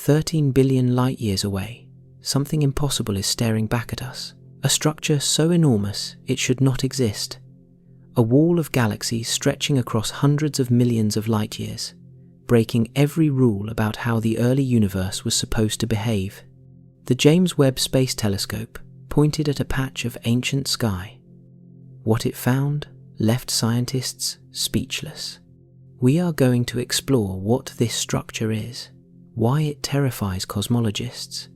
13 billion light-years away, something impossible is staring back at us. A structure so enormous it should not exist. A wall of galaxies stretching across hundreds of millions of light-years, breaking every rule about how the early universe was supposed to behave. The James Webb Space Telescope pointed at a patch of ancient sky. What it found left scientists speechless. We are going to explore what this structure is, why it terrifies cosmologists,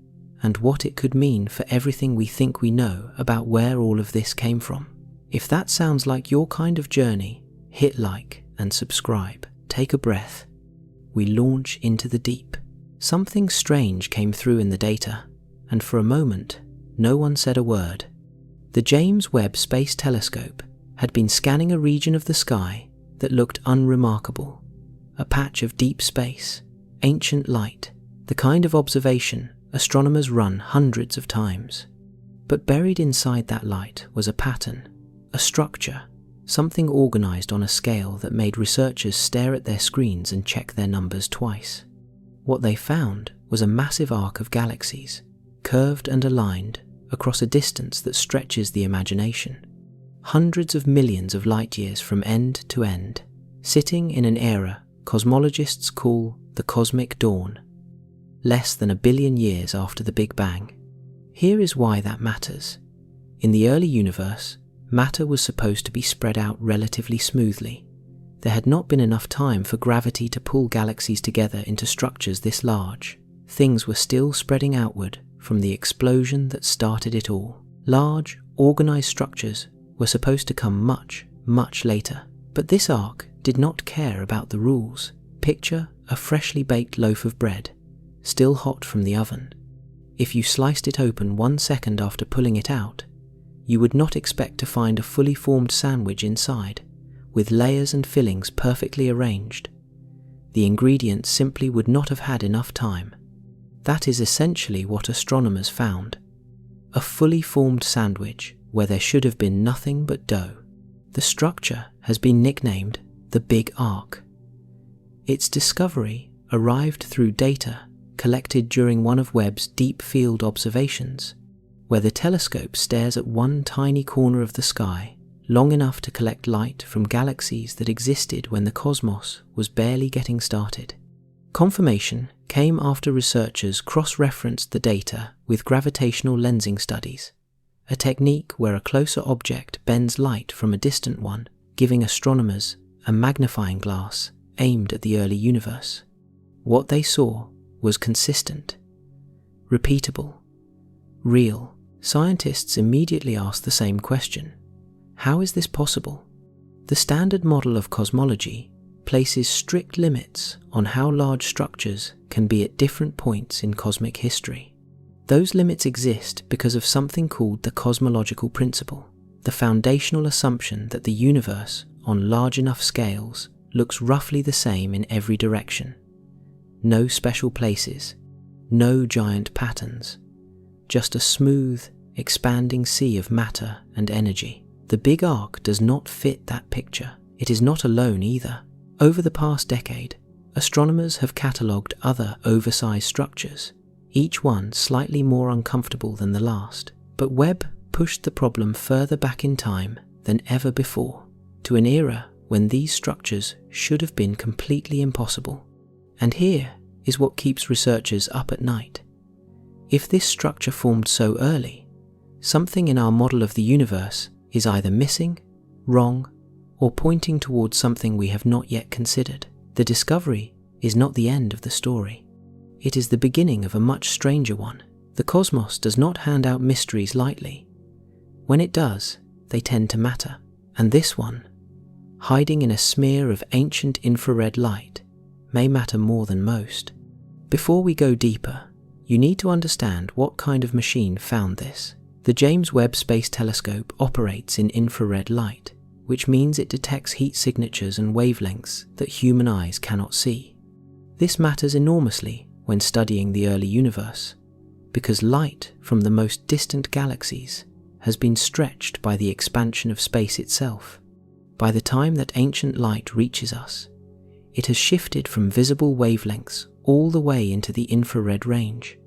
and what it could mean for everything we think we know about where all of this came from. If that sounds like your kind of journey, hit like and subscribe. Take a breath. We launch into the deep. Something strange came through in the data, and for a moment, no one said a word. The James Webb Space Telescope had been scanning a region of the sky that looked unremarkable, a patch of deep space, ancient light, the kind of observation astronomers run hundreds of times. But buried inside that light was a pattern, a structure, something organized on a scale that made researchers stare at their screens and check their numbers twice. What they found was a massive arc of galaxies, curved and aligned across a distance that stretches the imagination. Hundreds of millions of light-years from end to end, sitting in an era cosmologists call the cosmic dawn, less than 1 billion years after the Big Bang. Here is why that matters. In the early universe, matter was supposed to be spread out relatively smoothly. There had not been enough time for gravity to pull galaxies together into structures this large. Things were still spreading outward from the explosion that started it all. Large, organized structures were supposed to come much, much later. But this arc did not care about the rules. Picture a freshly baked loaf of bread, still hot from the oven. If you sliced it open 1 second after pulling it out, you would not expect to find a fully formed sandwich inside, with layers and fillings perfectly arranged. The ingredients simply would not have had enough time. That is essentially what astronomers found. A fully formed sandwich where there should have been nothing but dough. The structure has been nicknamed the Big Ark. Its discovery arrived through data collected during one of Webb's deep field observations, where the telescope stares at one tiny corner of the sky long enough to collect light from galaxies that existed when the cosmos was barely getting started. Confirmation came after researchers cross-referenced the data with gravitational lensing studies, a technique where a closer object bends light from a distant one, giving astronomers a magnifying glass aimed at the early universe. What they saw was consistent, repeatable, real. Scientists immediately asked the same question. How is this possible? The standard model of cosmology places strict limits on how large structures can be at different points in cosmic history. Those limits exist because of something called the cosmological principle, the foundational assumption that the universe, on large enough scales, looks roughly the same in every direction. No special places, no giant patterns, just a smooth, expanding sea of matter and energy. The Big Ark does not fit that picture. It is not alone either. Over the past decade, astronomers have catalogued other oversized structures, each one slightly more uncomfortable than the last. But Webb pushed the problem further back in time than ever before, to an era when these structures should have been completely impossible. And here is what keeps researchers up at night. If this structure formed so early, something in our model of the universe is either missing, wrong, or pointing towards something we have not yet considered. The discovery is not the end of the story. It is the beginning of a much stranger one. The cosmos does not hand out mysteries lightly. When it does, they tend to matter. And this one, hiding in a smear of ancient infrared light, may matter more than most. Before we go deeper, you need to understand what kind of machine found this. The James Webb Space Telescope operates in infrared light, which means it detects heat signatures and wavelengths that human eyes cannot see. This matters enormously when studying the early universe, because light from the most distant galaxies has been stretched by the expansion of space itself. By the time that ancient light reaches us, it has shifted from visible wavelengths all the way into the infrared range.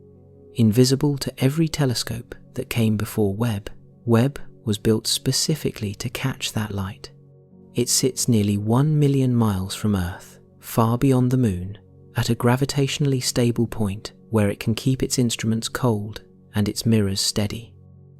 Invisible to every telescope that came before Webb, Webb was built specifically to catch that light. It sits nearly 1 million miles from Earth, far beyond the Moon, at a gravitationally stable point where it can keep its instruments cold and its mirrors steady.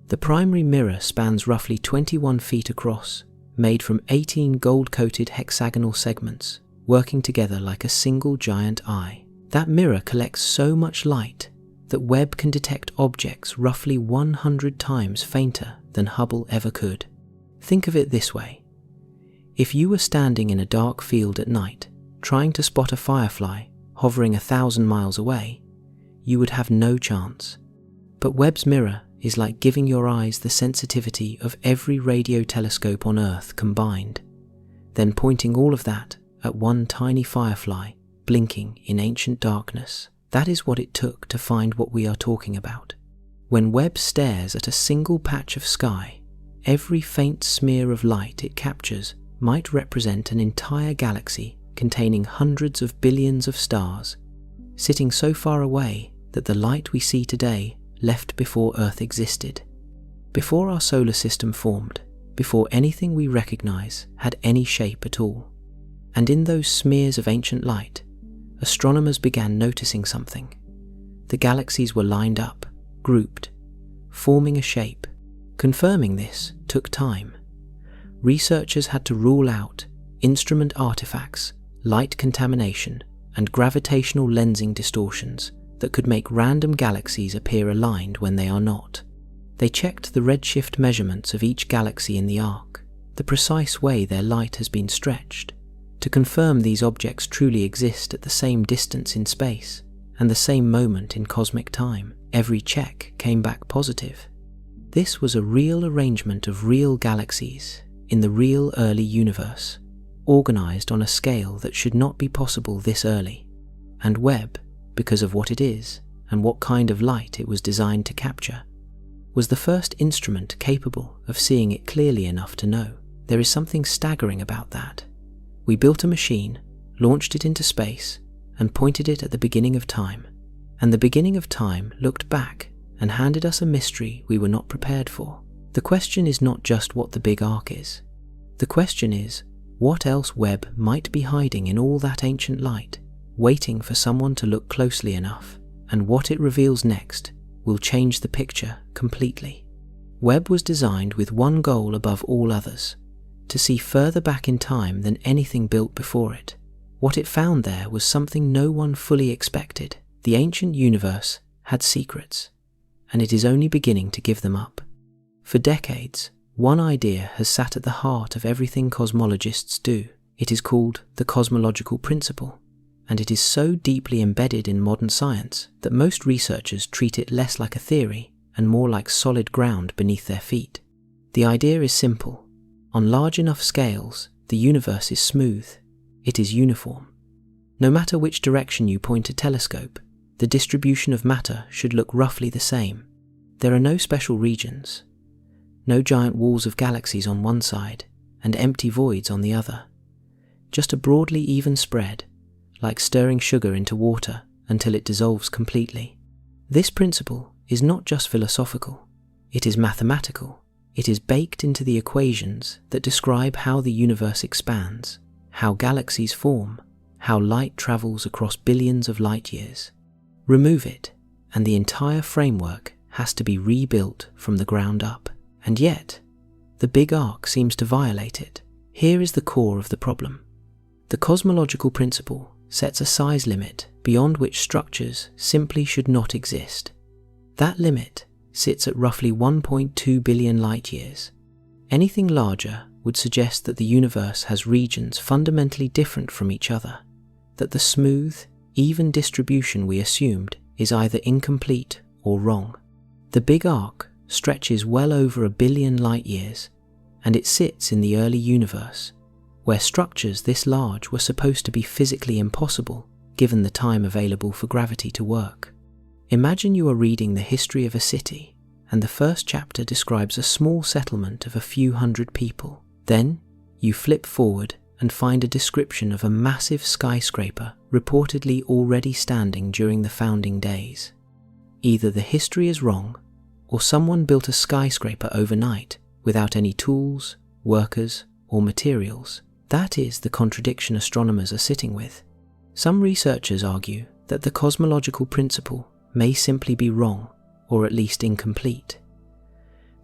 The primary mirror spans roughly 21 feet across, made from 18 gold-coated hexagonal segments, working together like a single giant eye. That mirror collects so much light that Webb can detect objects roughly 100 times fainter than Hubble ever could. Think of it this way. If you were standing in a dark field at night, trying to spot a firefly hovering 1,000 miles away, you would have no chance. But Webb's mirror is like giving your eyes the sensitivity of every radio telescope on Earth combined, then pointing all of that at one tiny firefly blinking in ancient darkness. That is what it took to find what we are talking about. When Webb stares at a single patch of sky, every faint smear of light it captures might represent an entire galaxy containing hundreds of billions of stars, sitting so far away that the light we see today left before Earth existed, before our solar system formed, before anything we recognize had any shape at all. And in those smears of ancient light, astronomers began noticing something. The galaxies were lined up, grouped, forming a shape. Confirming this took time. Researchers had to rule out instrument artifacts, light contamination, and gravitational lensing distortions that could make random galaxies appear aligned when they are not. They checked the redshift measurements of each galaxy in the arc, the precise way their light has been stretched, to confirm these objects truly exist at the same distance in space and the same moment in cosmic time. Every check came back positive. This was a real arrangement of real galaxies in the real early universe, organized on a scale that should not be possible this early. And Webb, because of what it is and what kind of light it was designed to capture, was the first instrument capable of seeing it clearly enough to know. There is something staggering about that. We built a machine, launched it into space, and pointed it at the beginning of time. And the beginning of time looked back and handed us a mystery we were not prepared for. The question is not just what the Big Ark is. The question is, what else Webb might be hiding in all that ancient light, waiting for someone to look closely enough, and what it reveals next will change the picture completely. Webb was designed with one goal above all others: to see further back in time than anything built before it. What it found there was something no one fully expected. The ancient universe had secrets, and it is only beginning to give them up. For decades, one idea has sat at the heart of everything cosmologists do. It is called the cosmological principle, and it is so deeply embedded in modern science that most researchers treat it less like a theory and more like solid ground beneath their feet. The idea is simple. On large enough scales, the universe is smooth. It is uniform. No matter which direction you point a telescope, the distribution of matter should look roughly the same. There are no special regions, no giant walls of galaxies on one side and empty voids on the other. Just a broadly even spread, like stirring sugar into water until it dissolves completely. This principle is not just philosophical, it is mathematical. It is baked into the equations that describe how the universe expands, how galaxies form, how light travels across billions of light years. Remove it, and the entire framework has to be rebuilt from the ground up. And yet, the Big Ark seems to violate it. Here is the core of the problem. The cosmological principle sets a size limit beyond which structures simply should not exist. That limit sits at roughly 1.2 billion light-years. Anything larger would suggest that the universe has regions fundamentally different from each other, that the smooth, even distribution we assumed is either incomplete or wrong. The Big Ark stretches well over 1 billion light-years, and it sits in the early universe, where structures this large were supposed to be physically impossible given the time available for gravity to work. Imagine you are reading the history of a city, and the first chapter describes a small settlement of a few hundred people. Then, you flip forward and find a description of a massive skyscraper reportedly already standing during the founding days. Either the history is wrong, or someone built a skyscraper overnight without any tools, workers, or materials. That is the contradiction astronomers are sitting with. Some researchers argue that the cosmological principle may simply be wrong, or at least incomplete.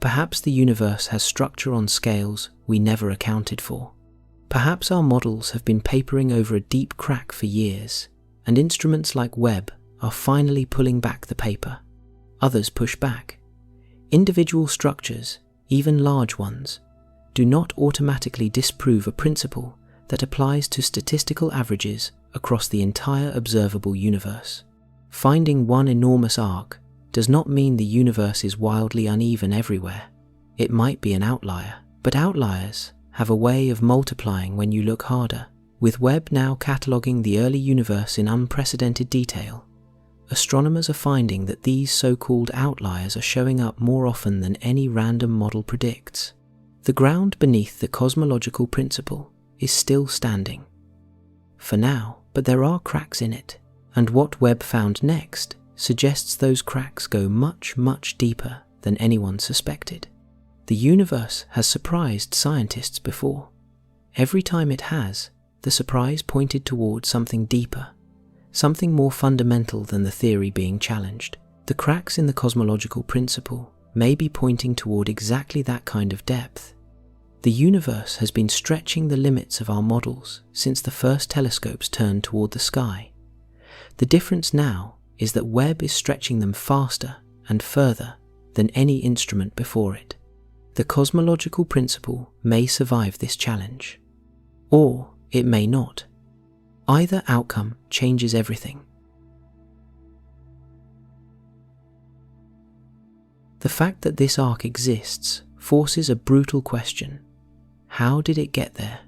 Perhaps the universe has structure on scales we never accounted for. Perhaps our models have been papering over a deep crack for years, and instruments like Webb are finally pulling back the paper. Others push back. Individual structures, even large ones, do not automatically disprove a principle that applies to statistical averages across the entire observable universe. Finding one enormous arc does not mean the universe is wildly uneven everywhere. It might be an outlier, but outliers have a way of multiplying when you look harder. With Webb now cataloguing the early universe in unprecedented detail, astronomers are finding that these so-called outliers are showing up more often than any random model predicts. The ground beneath the cosmological principle is still standing. For now, but there are cracks in it, and what Webb found next suggests those cracks go much, much deeper than anyone suspected. The universe has surprised scientists before. Every time it has, the surprise pointed toward something deeper, something more fundamental than the theory being challenged. The cracks in the cosmological principle may be pointing toward exactly that kind of depth. The universe has been stretching the limits of our models since the first telescopes turned toward the sky. The difference now is that Webb is stretching them faster and further than any instrument before it. The cosmological principle may survive this challenge, or it may not. Either outcome changes everything. The fact that this arc exists forces a brutal question. How did it get there?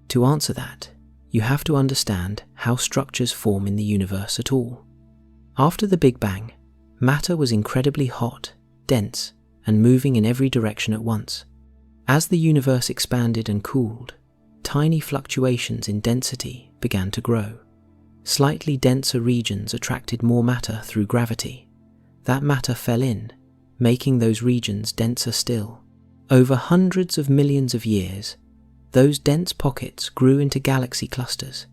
To answer that, you have to understand how structures form in the universe at all. After the Big Bang, matter was incredibly hot, dense, and moving in every direction at once. As the universe expanded and cooled, tiny fluctuations in density began to grow. Slightly denser regions attracted more matter through gravity. That matter fell in, making those regions denser still. Over hundreds of millions of years, those dense pockets grew into galaxy clusters,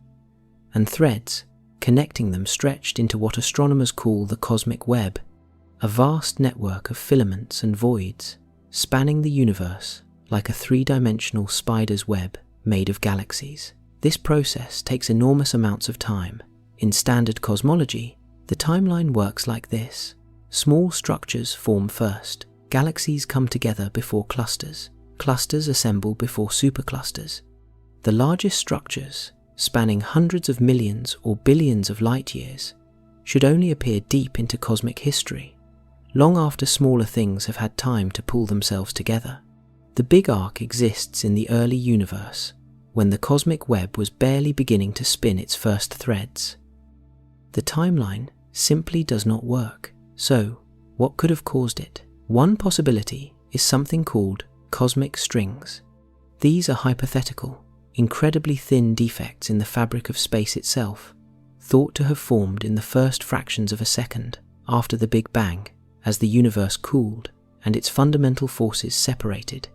and threads connecting them stretched into what astronomers call the cosmic web, a vast network of filaments and voids spanning the universe like a three-dimensional spider's web made of galaxies. This process takes enormous amounts of time. In standard cosmology, the timeline works like this. Small structures form first. Galaxies come together before clusters. Clusters assemble before superclusters. The largest structures, spanning hundreds of millions or billions of light years, should only appear deep into cosmic history, long after smaller things have had time to pull themselves together. The Big Ark exists in the early universe, when the cosmic web was barely beginning to spin its first threads. The timeline simply does not work. So, what could have caused it? One possibility is something called cosmic strings. These are hypothetical, incredibly thin defects in the fabric of space itself, thought to have formed in the first fractions of a second after the Big Bang, as the universe cooled and its fundamental forces separated.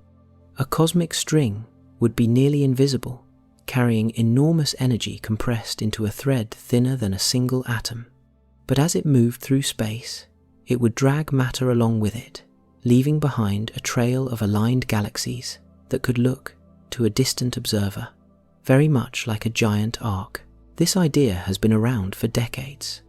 A cosmic string would be nearly invisible, carrying enormous energy compressed into a thread thinner than a single atom. But as it moved through space, it would drag matter along with it, leaving behind a trail of aligned galaxies that could look, to a distant observer, very much like a giant arc. This idea has been around for decades.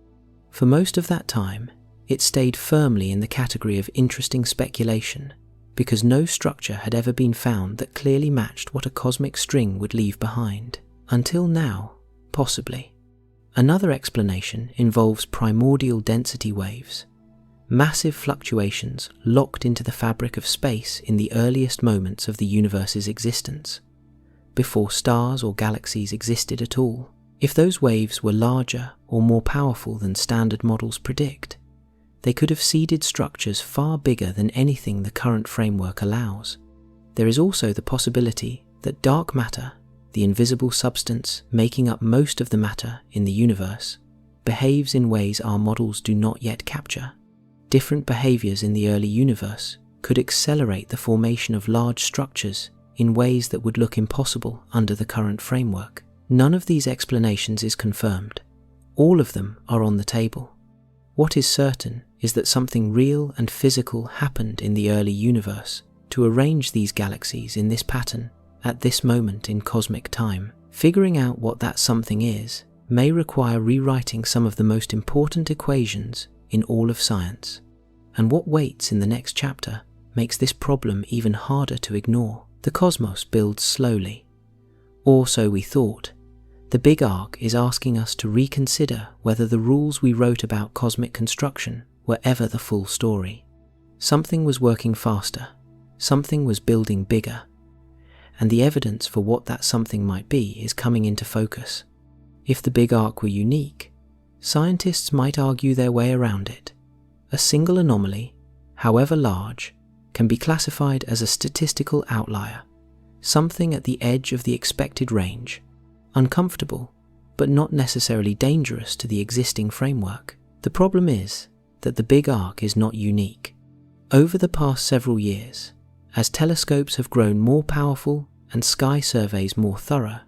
For most of that time, it stayed firmly in the category of interesting speculation, because no structure had ever been found that clearly matched what a cosmic string would leave behind. Until now, possibly. Another explanation involves primordial density waves, massive fluctuations locked into the fabric of space in the earliest moments of the universe's existence, before stars or galaxies existed at all. If those waves were larger or more powerful than standard models predict, they could have seeded structures far bigger than anything the current framework allows. There is also the possibility that dark matter the invisible substance making up most of the matter in the universe, behaves in ways our models do not yet capture. Different behaviors in the early universe could accelerate the formation of large structures in ways that would look impossible under the current framework. None of these explanations is confirmed. All of them are on the table. What is certain is that something real and physical happened in the early universe to arrange these galaxies in this pattern at this moment in cosmic time. Figuring out what that something is may require rewriting some of the most important equations in all of science. And what waits in the next chapter makes this problem even harder to ignore. The cosmos builds slowly. Or so we thought. The Big Ark is asking us to reconsider whether the rules we wrote about cosmic construction were ever the full story. Something was working faster. Something was building bigger. And the evidence for what that something might be is coming into focus. If the Big Ark were unique, scientists might argue their way around it. A single anomaly, however large, can be classified as a statistical outlier, something at the edge of the expected range, uncomfortable, but not necessarily dangerous to the existing framework. The problem is that the Big Ark is not unique. Over the past several years, as telescopes have grown more powerful and sky surveys more thorough,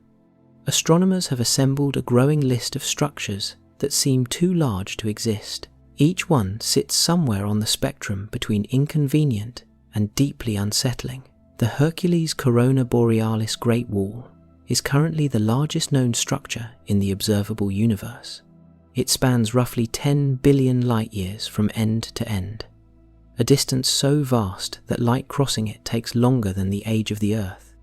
astronomers have assembled a growing list of structures that seem too large to exist. Each one sits somewhere on the spectrum between inconvenient and deeply unsettling. The Hercules Corona Borealis Great Wall is currently the largest known structure in the observable universe. It spans roughly 10 billion light-years from end to end, a distance so vast that light crossing it takes longer than the age of the Earth.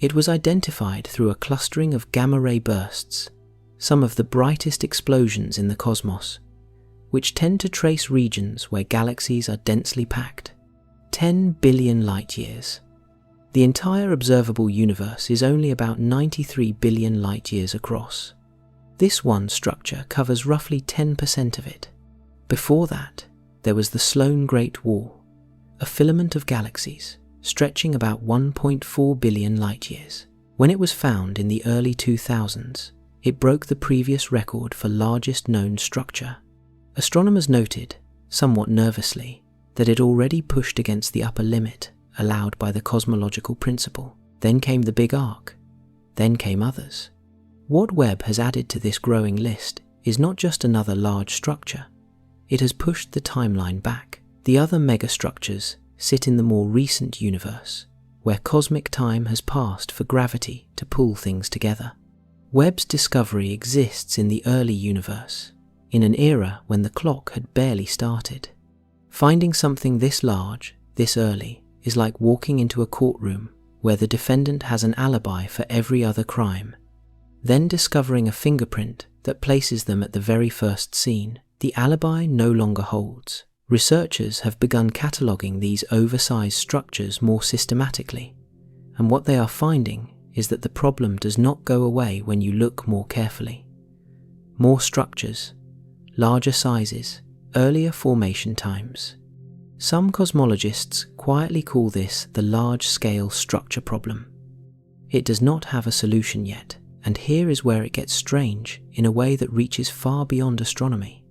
It was identified through a clustering of gamma-ray bursts, some of the brightest explosions in the cosmos, which tend to trace regions where galaxies are densely packed. 10 billion light-years. The entire observable universe is only about 93 billion light-years across. This one structure covers roughly 10% of it. Before that, there was the Sloan Great Wall, a filament of galaxies stretching about 1.4 billion light-years. When it was found in the early 2000s, it broke the previous record for largest known structure. Astronomers noted, somewhat nervously, that it already pushed against the upper limit allowed by the cosmological principle. Then came the Big Ark. Then came others. What Webb has added to this growing list is not just another large structure. It has pushed the timeline back. The other megastructures sit in the more recent universe, where cosmic time has passed for gravity to pull things together. Webb's discovery exists in the early universe, in an era when the clock had barely started. Finding something this large, this early, is like walking into a courtroom where the defendant has an alibi for every other crime. Then discovering a fingerprint that places them at the very first scene, the alibi no longer holds. Researchers have begun cataloguing these oversized structures more systematically, and what they are finding is that the problem does not go away when you look more carefully. More structures, larger sizes, earlier formation times. Some cosmologists quietly call this the large-scale structure problem. It does not have a solution yet, and here is where it gets strange in a way that reaches far beyond astronomy.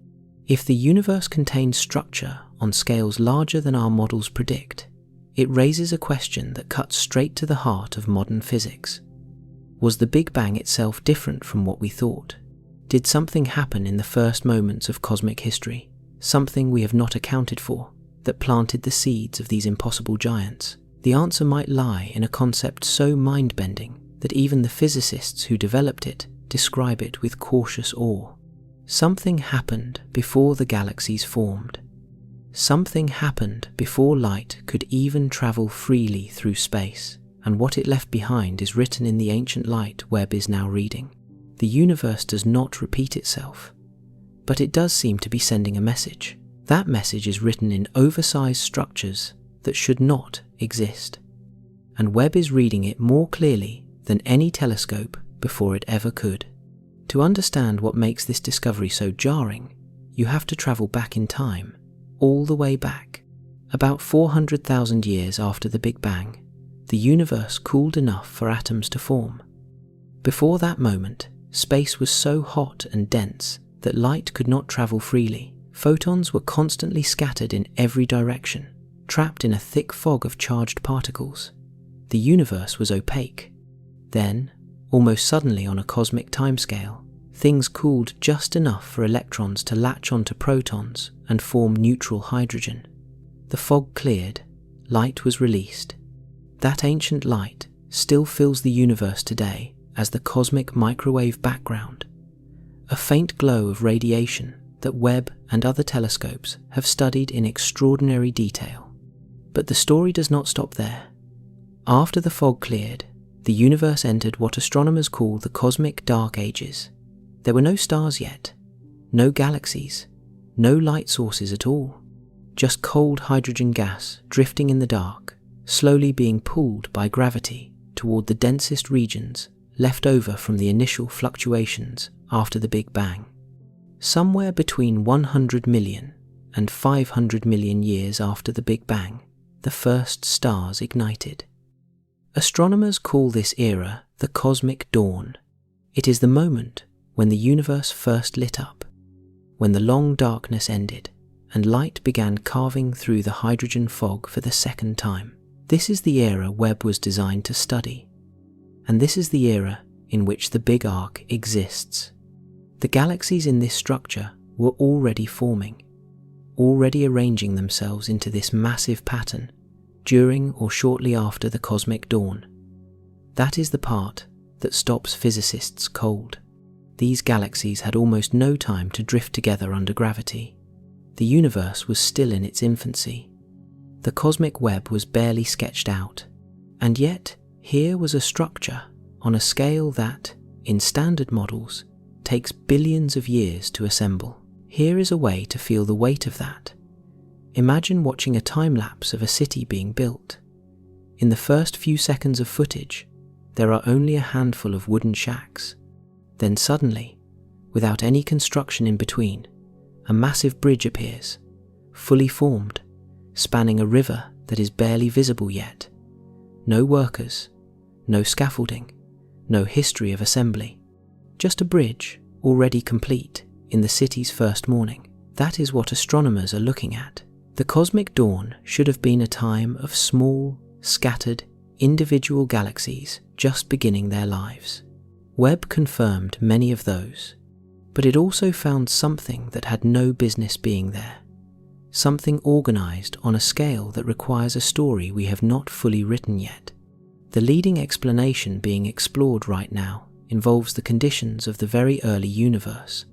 If the universe contains structure on scales larger than our models predict, it raises a question that cuts straight to the heart of modern physics. Was the Big Bang itself different from what we thought? Did something happen in the first moments of cosmic history, something we have not accounted for, that planted the seeds of these impossible giants? The answer might lie in a concept so mind-bending that even the physicists who developed it describe it with cautious awe. Something happened before the galaxies formed. Something happened before light could even travel freely through space, and what it left behind is written in the ancient light Webb is now reading. The universe does not repeat itself, but it does seem to be sending a message. That message is written in oversized structures that should not exist, and Webb is reading it more clearly than any telescope before it ever could. To understand what makes this discovery so jarring, you have to travel back in time, all the way back. About 400,000 years after the Big Bang, the universe cooled enough for atoms to form. Before that moment, space was so hot and dense that light could not travel freely. Photons were constantly scattered in every direction, trapped in a thick fog of charged particles. The universe was opaque. Then, almost suddenly on a cosmic timescale, things cooled just enough for electrons to latch onto protons and form neutral hydrogen. The fog cleared, light was released. That ancient light still fills the universe today as the cosmic microwave background, a faint glow of radiation that Webb and other telescopes have studied in extraordinary detail. But the story does not stop there. After the fog cleared, the universe entered what astronomers call the cosmic dark ages. There were no stars yet, no galaxies, no light sources at all, just cold hydrogen gas drifting in the dark, slowly being pulled by gravity toward the densest regions left over from the initial fluctuations after the Big Bang. Somewhere between 100 million and 500 million years after the Big Bang, the first stars ignited. Astronomers call this era the cosmic dawn. It is the moment when the universe first lit up, when the long darkness ended and light began carving through the hydrogen fog for the second time. This is the era Webb was designed to study, and this is the era in which the Big Ark exists. The galaxies in this structure were already forming, already arranging themselves into this massive pattern during or shortly after the cosmic dawn. That is the part that stops physicists cold. These galaxies had almost no time to drift together under gravity. The universe was still in its infancy. The cosmic web was barely sketched out. And yet, here was a structure on a scale that, in standard models, takes billions of years to assemble. Here is a way to feel the weight of that. Imagine watching a time-lapse of a city being built. In the first few seconds of footage, there are only a handful of wooden shacks. Then suddenly, without any construction in between, a massive bridge appears, fully formed, spanning a river that is barely visible yet. No workers, no scaffolding, no history of assembly. Just a bridge, already complete, in the city's first morning. That is what astronomers are looking at. The cosmic dawn should have been a time of small, scattered, individual galaxies just beginning their lives. Webb confirmed many of those, but it also found something that had no business being there. Something organized on a scale that requires a story we have not fully written yet. The leading explanation being explored right now involves the conditions of the very early universe,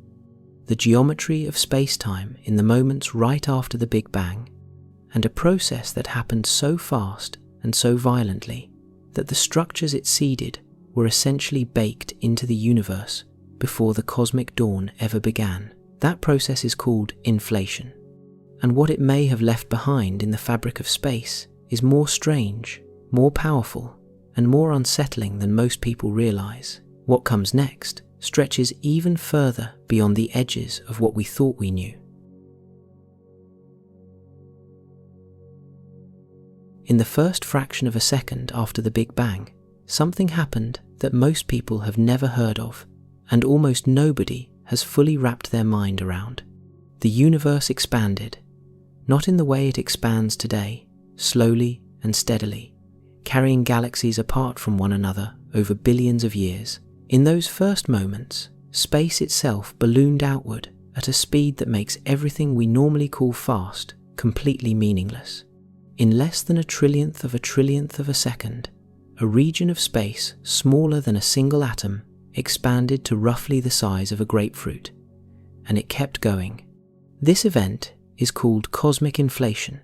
the geometry of space-time in the moments right after the Big Bang, and a process that happened so fast and so violently that the structures it seeded were essentially baked into the universe before the cosmic dawn ever began. That process is called inflation, and what it may have left behind in the fabric of space is more strange, more powerful, and more unsettling than most people realize. What comes next stretches even further beyond the edges of what we thought we knew. In the first fraction of a second after the Big Bang, something happened that most people have never heard of, and almost nobody has fully wrapped their mind around. The universe expanded, not in the way it expands today, slowly and steadily, carrying galaxies apart from one another over billions of years. In those first moments, space itself ballooned outward at a speed that makes everything we normally call fast completely meaningless. In less than a trillionth of a second, a region of space smaller than a single atom expanded to roughly the size of a grapefruit, and it kept going. This event is called cosmic inflation,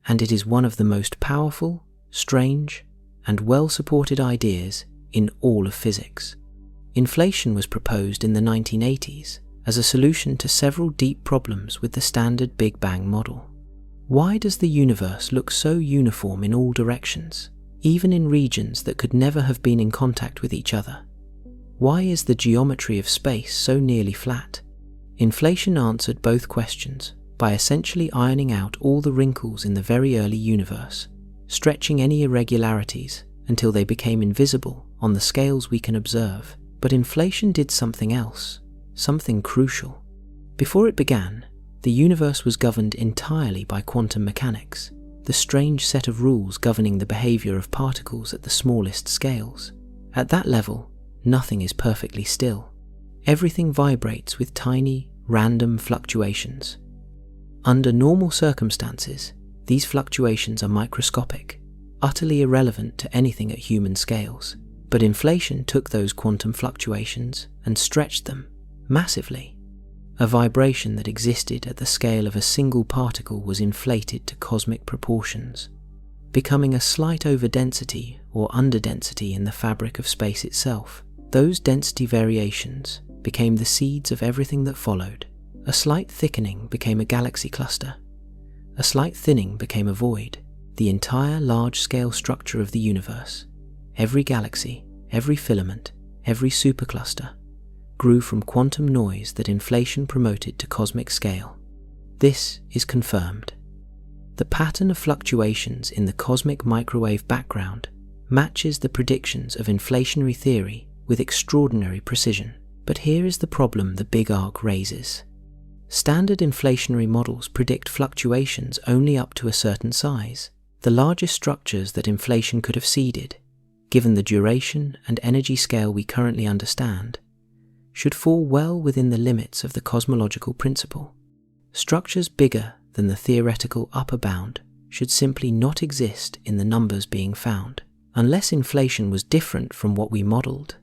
and it is one of the most powerful, strange, and well-supported ideas in all of physics. Inflation was proposed in the 1980s as a solution to several deep problems with the standard Big Bang model. Why does the universe look so uniform in all directions, even in regions that could never have been in contact with each other? Why is the geometry of space so nearly flat? Inflation answered both questions by essentially ironing out all the wrinkles in the very early universe, stretching any irregularities until they became invisible on the scales we can observe. But inflation did something else, something crucial. Before it began, the universe was governed entirely by quantum mechanics, the strange set of rules governing the behavior of particles at the smallest scales. At that level, nothing is perfectly still. Everything vibrates with tiny, random fluctuations. Under normal circumstances, these fluctuations are microscopic, utterly irrelevant to anything at human scales. But inflation took those quantum fluctuations and stretched them massively. A vibration that existed at the scale of a single particle was inflated to cosmic proportions, becoming a slight overdensity or underdensity in the fabric of space itself. Those density variations became the seeds of everything that followed. A slight thickening became a galaxy cluster. A slight thinning became a void. The entire large-scale structure of the universe, every galaxy, every filament, every supercluster, grew from quantum noise that inflation promoted to cosmic scale. This is confirmed. The pattern of fluctuations in the cosmic microwave background matches the predictions of inflationary theory with extraordinary precision. But here is the problem the Big Ark raises. Standard inflationary models predict fluctuations only up to a certain size. The largest structures that inflation could have seeded, given the duration and energy scale we currently understand, should fall well within the limits of the cosmological principle. Structures bigger than the theoretical upper bound should simply not exist in the numbers being found, unless inflation was different from what we modeled.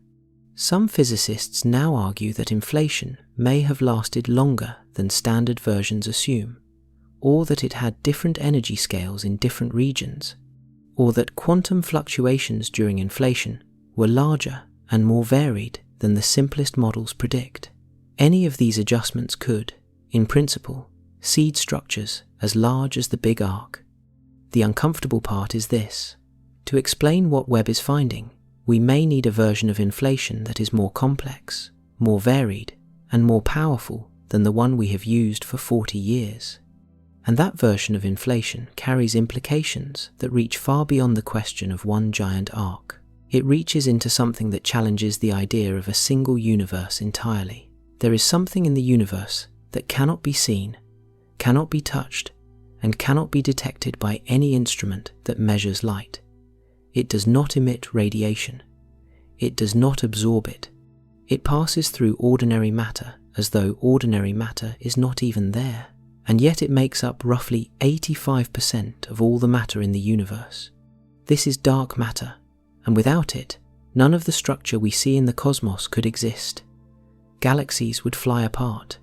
Some physicists now argue that inflation may have lasted longer than standard versions assume, or that it had different energy scales in different regions, or that quantum fluctuations during inflation were larger and more varied than the simplest models predict. Any of these adjustments could, in principle, seed structures as large as the Big Ark. The uncomfortable part is this. To explain what Webb is finding, we may need a version of inflation that is more complex, more varied, and more powerful than the one we have used for 40 years. And that version of inflation carries implications that reach far beyond the question of one giant arc. It reaches into something that challenges the idea of a single universe entirely. There is something in the universe that cannot be seen, cannot be touched, and cannot be detected by any instrument that measures light. It does not emit radiation. It does not absorb it. It passes through ordinary matter as though ordinary matter is not even there. And yet it makes up roughly 85% of all the matter in the universe. This is dark matter, and without it, none of the structure we see in the cosmos could exist. Galaxies would fly apart.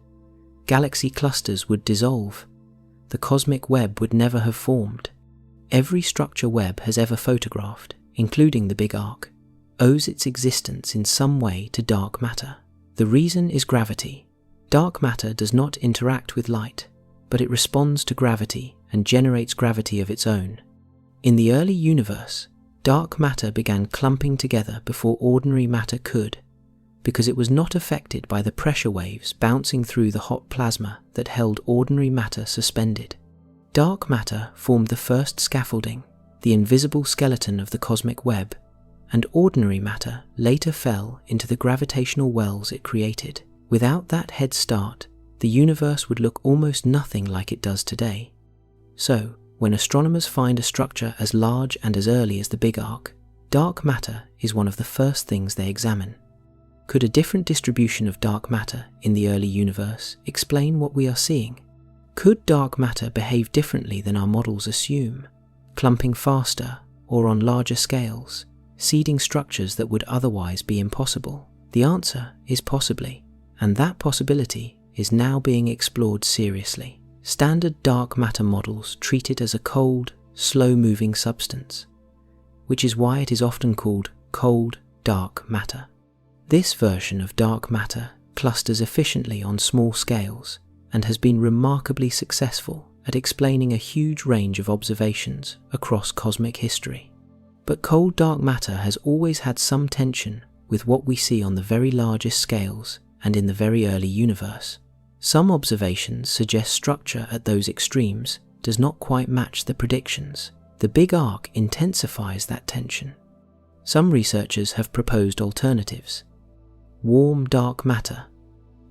Galaxy clusters would dissolve. The cosmic web would never have formed. Every structure Webb has ever photographed, including the Big Ark, owes its existence in some way to dark matter. The reason is gravity. Dark matter does not interact with light, but it responds to gravity and generates gravity of its own. In the early universe, dark matter began clumping together before ordinary matter could, because it was not affected by the pressure waves bouncing through the hot plasma that held ordinary matter suspended. Dark matter formed the first scaffolding, the invisible skeleton of the cosmic web, and ordinary matter later fell into the gravitational wells it created. Without that head start, the universe would look almost nothing like it does today. So, when astronomers find a structure as large and as early as the Big Ark, dark matter is one of the first things they examine. Could a different distribution of dark matter in the early universe explain what we are seeing? Could dark matter behave differently than our models assume, clumping faster or on larger scales, seeding structures that would otherwise be impossible? The answer is possibly, and that possibility is now being explored seriously. Standard dark matter models treat it as a cold, slow-moving substance, which is why it is often called cold, dark matter. This version of dark matter clusters efficiently on small scales and has been remarkably successful at explaining a huge range of observations across cosmic history. But cold dark matter has always had some tension with what we see on the very largest scales and in the very early universe. Some observations suggest structure at those extremes does not quite match the predictions. The Big Ark intensifies that tension. Some researchers have proposed alternatives. Warm dark matter,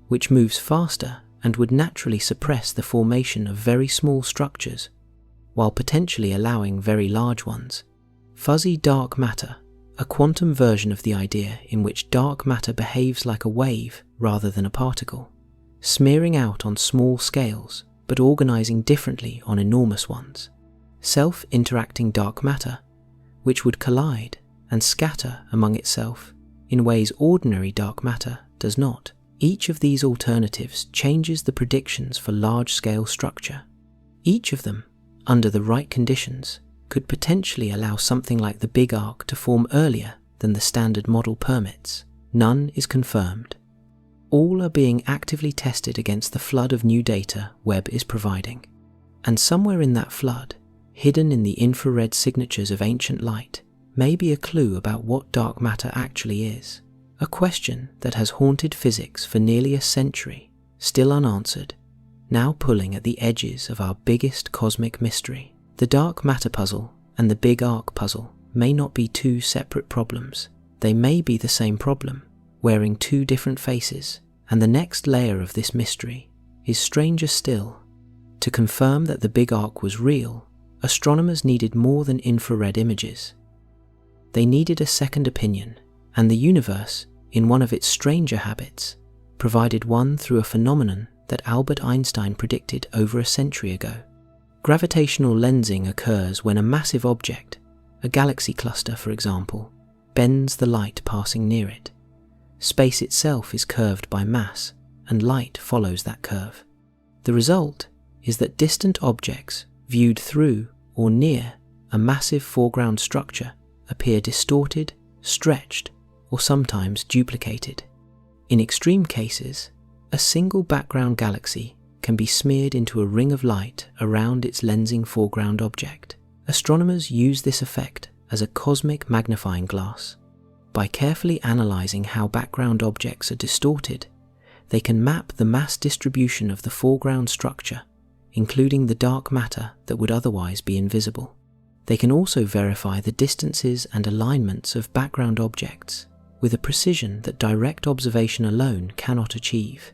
which moves faster and would naturally suppress the formation of very small structures, while potentially allowing very large ones. Fuzzy dark matter, a quantum version of the idea in which dark matter behaves like a wave rather than a particle, smearing out on small scales but organizing differently on enormous ones. Self-interacting dark matter, which would collide and scatter among itself in ways ordinary dark matter does not. Each of these alternatives changes the predictions for large-scale structure. Each of them, under the right conditions, could potentially allow something like the Big Ark to form earlier than the standard model permits. None is confirmed. All are being actively tested against the flood of new data Webb is providing. And somewhere in that flood, hidden in the infrared signatures of ancient light, may be a clue about what dark matter actually is. A question that has haunted physics for nearly a century, still unanswered, now pulling at the edges of our biggest cosmic mystery. The dark matter puzzle and the Big Ark puzzle may not be two separate problems. They may be the same problem, wearing two different faces, and the next layer of this mystery is stranger still. To confirm that the Big Ark was real, astronomers needed more than infrared images. They needed a second opinion, and the universe, in one of its stranger habits, provided one through a phenomenon that Albert Einstein predicted over a century ago. Gravitational lensing occurs when a massive object, a galaxy cluster for example, bends the light passing near it. Space itself is curved by mass, and light follows that curve. The result is that distant objects viewed through or near a massive foreground structure appear distorted, stretched, or sometimes duplicated. In extreme cases, a single background galaxy can be smeared into a ring of light around its lensing foreground object. Astronomers use this effect as a cosmic magnifying glass. By carefully analyzing how background objects are distorted, they can map the mass distribution of the foreground structure, including the dark matter that would otherwise be invisible. They can also verify the distances and alignments of background objects with a precision that direct observation alone cannot achieve.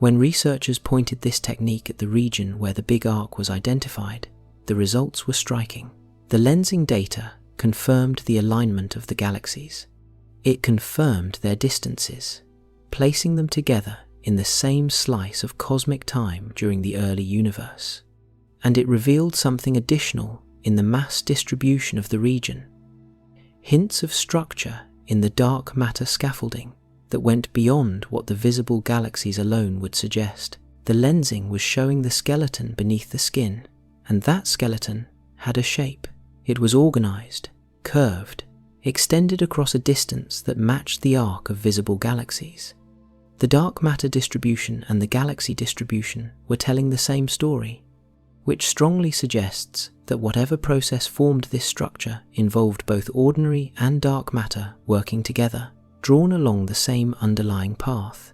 When researchers pointed this technique at the region where the Big Ark was identified, the results were striking. The lensing data confirmed the alignment of the galaxies. It confirmed their distances, placing them together in the same slice of cosmic time during the early universe. And it revealed something additional in the mass distribution of the region. Hints of structure in the dark matter scaffolding that went beyond what the visible galaxies alone would suggest. The lensing was showing the skeleton beneath the skin, and that skeleton had a shape. It was organized, curved, extended across a distance that matched the arc of visible galaxies. The dark matter distribution and the galaxy distribution were telling the same story, which strongly suggests that whatever process formed this structure involved both ordinary and dark matter working together, drawn along the same underlying path.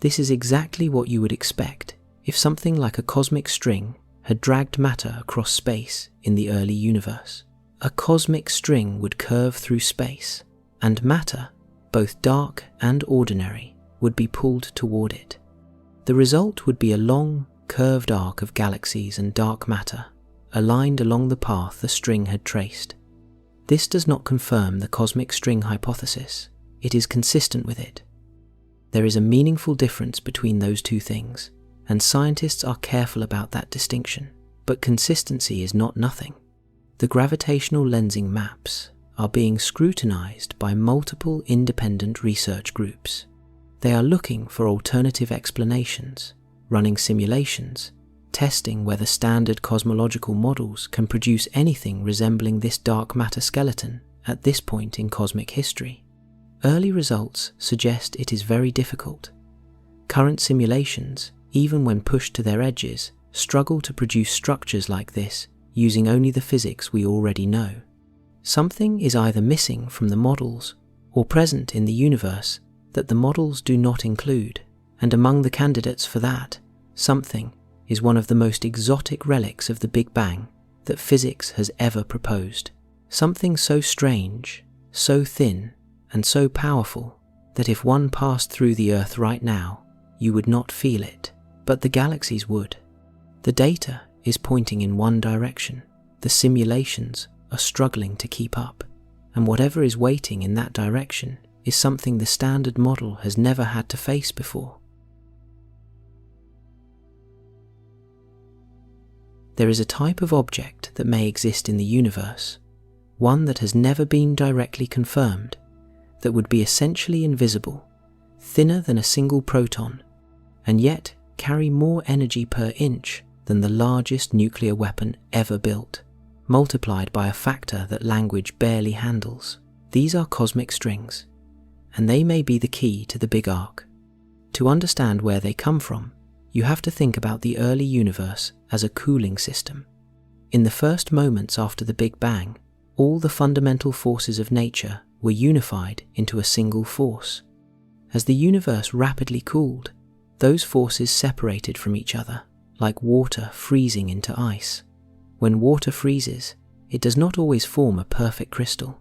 This is exactly what you would expect if something like a cosmic string had dragged matter across space in the early universe. A cosmic string would curve through space, and matter, both dark and ordinary, would be pulled toward it. The result would be a long, curved arc of galaxies and dark matter, aligned along the path the string had traced. This does not confirm the cosmic string hypothesis. It is consistent with it. There is a meaningful difference between those two things, and scientists are careful about that distinction. But consistency is not nothing. The gravitational lensing maps are being scrutinized by multiple independent research groups. They are looking for alternative explanations, running simulations, testing whether standard cosmological models can produce anything resembling this dark matter skeleton at this point in cosmic history. Early results suggest it is very difficult. Current simulations, even when pushed to their edges, struggle to produce structures like this using only the physics we already know. Something is either missing from the models or present in the universe that the models do not include, and among the candidates for that, something is one of the most exotic relics of the Big Bang that physics has ever proposed. Something so strange, so thin and so powerful that if one passed through the Earth right now, you would not feel it, but the galaxies would. The data is pointing in one direction. The simulations are struggling to keep up, and whatever is waiting in that direction is something the standard model has never had to face before. There is a type of object that may exist in the universe, one that has never been directly confirmed, that would be essentially invisible, thinner than a single proton, and yet carry more energy per inch than the largest nuclear weapon ever built, multiplied by a factor that language barely handles. These are cosmic strings, and they may be the key to the Big Ark. To understand where they come from, you have to think about the early universe as a cooling system. In the first moments after the Big Bang, all the fundamental forces of nature were unified into a single force. As the universe rapidly cooled, those forces separated from each other, like water freezing into ice. When water freezes, it does not always form a perfect crystal.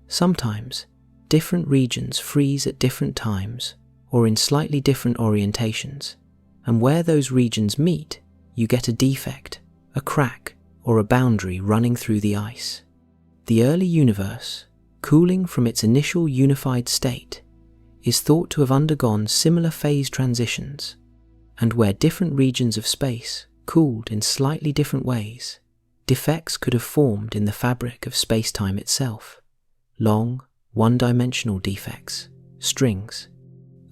Sometimes, different regions freeze at different times or in slightly different orientations, and where those regions meet, you get a defect, a crack, or a boundary running through the ice. The early universe, cooling from its initial unified state, is thought to have undergone similar phase transitions, and where different regions of space cooled in slightly different ways, defects could have formed in the fabric of space-time itself. Long, one-dimensional defects, strings.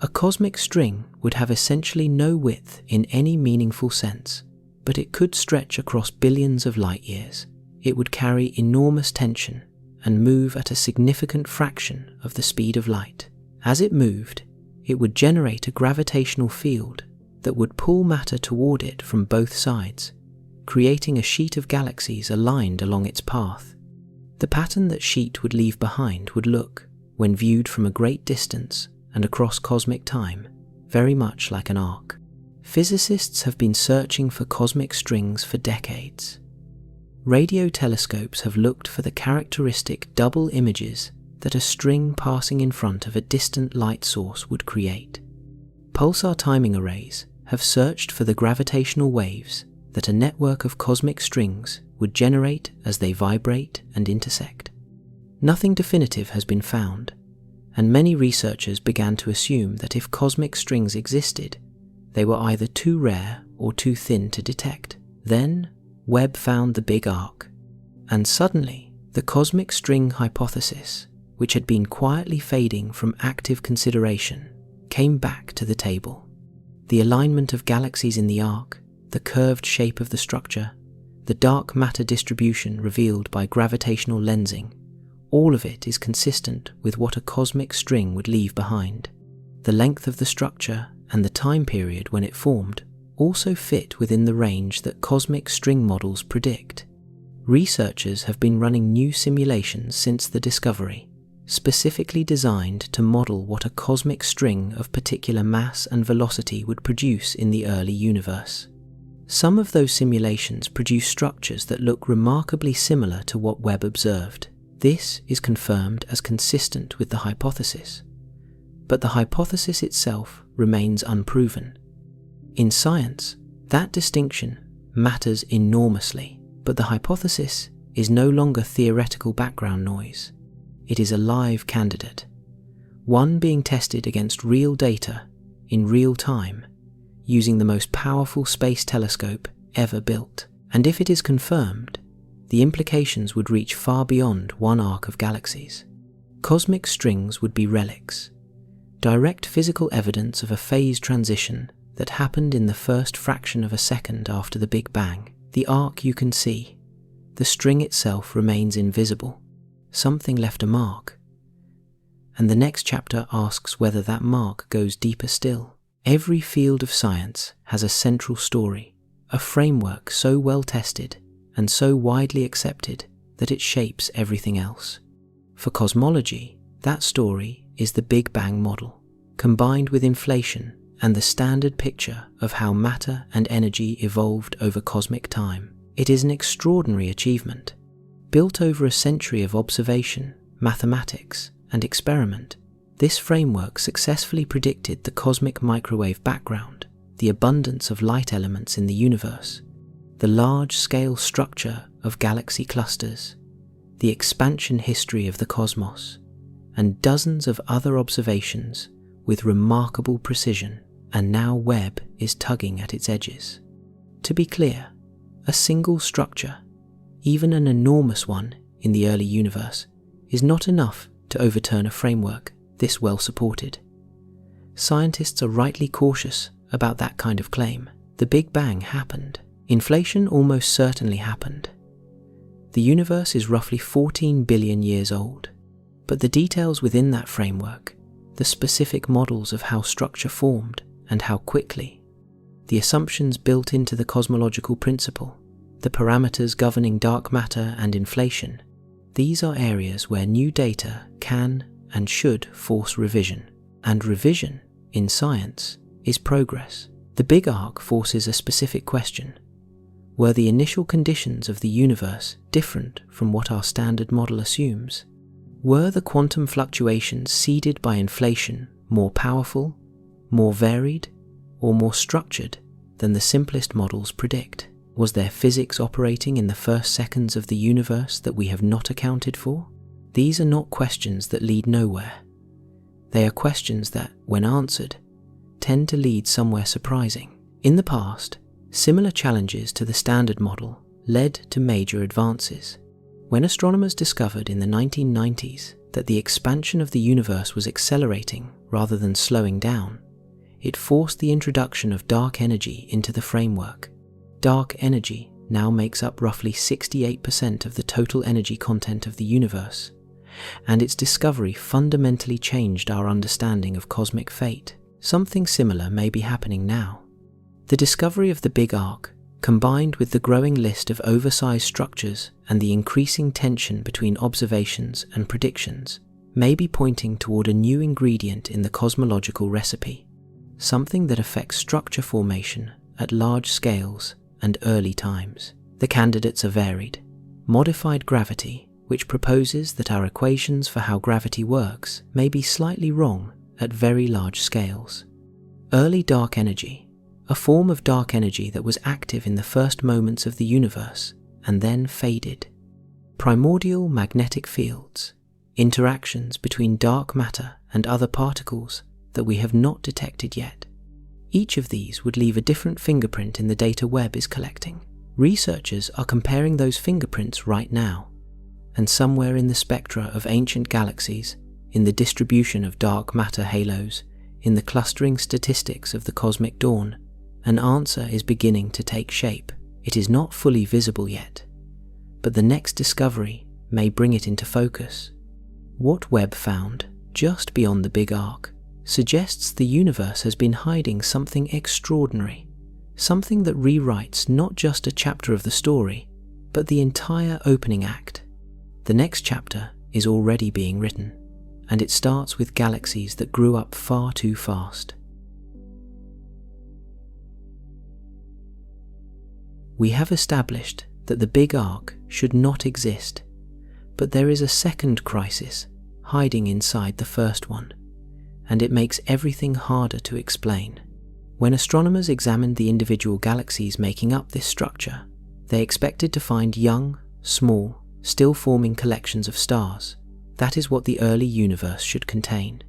A cosmic string would have essentially no width in any meaningful sense, but it could stretch across billions of light years. It would carry enormous tension and move at a significant fraction of the speed of light. As it moved, it would generate a gravitational field that would pull matter toward it from both sides, creating a sheet of galaxies aligned along its path. The pattern that sheet would leave behind would look, when viewed from a great distance and across cosmic time, very much like an arc. Physicists have been searching for cosmic strings for decades. Radio telescopes have looked for the characteristic double images that a string passing in front of a distant light source would create. Pulsar timing arrays have searched for the gravitational waves that a network of cosmic strings would generate as they vibrate and intersect. Nothing definitive has been found, and many researchers began to assume that if cosmic strings existed, they were either too rare or too thin to detect. Then, Webb found the Big Ark, and suddenly, the cosmic string hypothesis, which had been quietly fading from active consideration, came back to the table. The alignment of galaxies in the arc, the curved shape of the structure, the dark matter distribution revealed by gravitational lensing, all of it is consistent with what a cosmic string would leave behind. The length of the structure and the time period when it formed also fit within the range that cosmic string models predict. Researchers have been running new simulations since the discovery, specifically designed to model what a cosmic string of particular mass and velocity would produce in the early universe. Some of those simulations produce structures that look remarkably similar to what Webb observed. This is confirmed as consistent with the hypothesis, but the hypothesis itself remains unproven. In science, that distinction matters enormously, but the hypothesis is no longer theoretical background noise. It is a live candidate, one being tested against real data in real time, using the most powerful space telescope ever built. And if it is confirmed, the implications would reach far beyond one arc of galaxies. Cosmic strings would be relics, direct physical evidence of a phase transition that happened in the first fraction of a second after the Big Bang. The arc you can see, the string itself remains invisible. Something left a mark, and the next chapter asks whether that mark goes deeper still. Every field of science has a central story, a framework so well tested and so widely accepted that it shapes everything else. For cosmology, that story is the Big Bang model, combined with inflation and the standard picture of how matter and energy evolved over cosmic time. It is an extraordinary achievement, built over a century of observation, mathematics, and experiment, this framework successfully predicted the cosmic microwave background, the abundance of light elements in the universe, the large-scale structure of galaxy clusters, the expansion history of the cosmos, and dozens of other observations with remarkable precision, and now Webb is tugging at its edges. To be clear, a single structure, even an enormous one in the early universe, is not enough to overturn a framework this well supported. Scientists are rightly cautious about that kind of claim. The Big Bang happened. Inflation almost certainly happened. The universe is roughly 14 billion years old, but the details within that framework, the specific models of how structure formed and how quickly, the assumptions built into the cosmological principle, the parameters governing dark matter and inflation, these are areas where new data can and should force revision. And revision, in science, is progress. The Big Ark forces a specific question. Were the initial conditions of the universe different from what our standard model assumes? Were the quantum fluctuations seeded by inflation more powerful, more varied, or more structured than the simplest models predict? Was there physics operating in the first seconds of the universe that we have not accounted for? These are not questions that lead nowhere. They are questions that, when answered, tend to lead somewhere surprising. In the past, similar challenges to the standard model led to major advances. When astronomers discovered in the 1990s that the expansion of the universe was accelerating rather than slowing down, it forced the introduction of dark energy into the framework. Dark energy now makes up roughly 68% of the total energy content of the universe, and its discovery fundamentally changed our understanding of cosmic fate. Something similar may be happening now. The discovery of the Big Ark, combined with the growing list of oversized structures and the increasing tension between observations and predictions, may be pointing toward a new ingredient in the cosmological recipe, something that affects structure formation at large scales and early times. The candidates are varied. Modified gravity, which proposes that our equations for how gravity works may be slightly wrong at very large scales. Early dark energy, a form of dark energy that was active in the first moments of the universe and then faded. Primordial magnetic fields, interactions between dark matter and other particles that we have not detected yet. Each of these would leave a different fingerprint in the data Webb is collecting. Researchers are comparing those fingerprints right now, and somewhere in the spectra of ancient galaxies, in the distribution of dark matter halos, in the clustering statistics of the cosmic dawn, an answer is beginning to take shape. It is not fully visible yet, but the next discovery may bring it into focus. What Webb found, just beyond the Big Ark, suggests the universe has been hiding something extraordinary, something that rewrites not just a chapter of the story, but the entire opening act. The next chapter is already being written, and it starts with galaxies that grew up far too fast. We have established that the Big Ark should not exist, but there is a second crisis hiding inside the first one, and it makes everything harder to explain. When astronomers examined the individual galaxies making up this structure, they expected to find young, small, still-forming collections of stars. That is what the early universe should contain.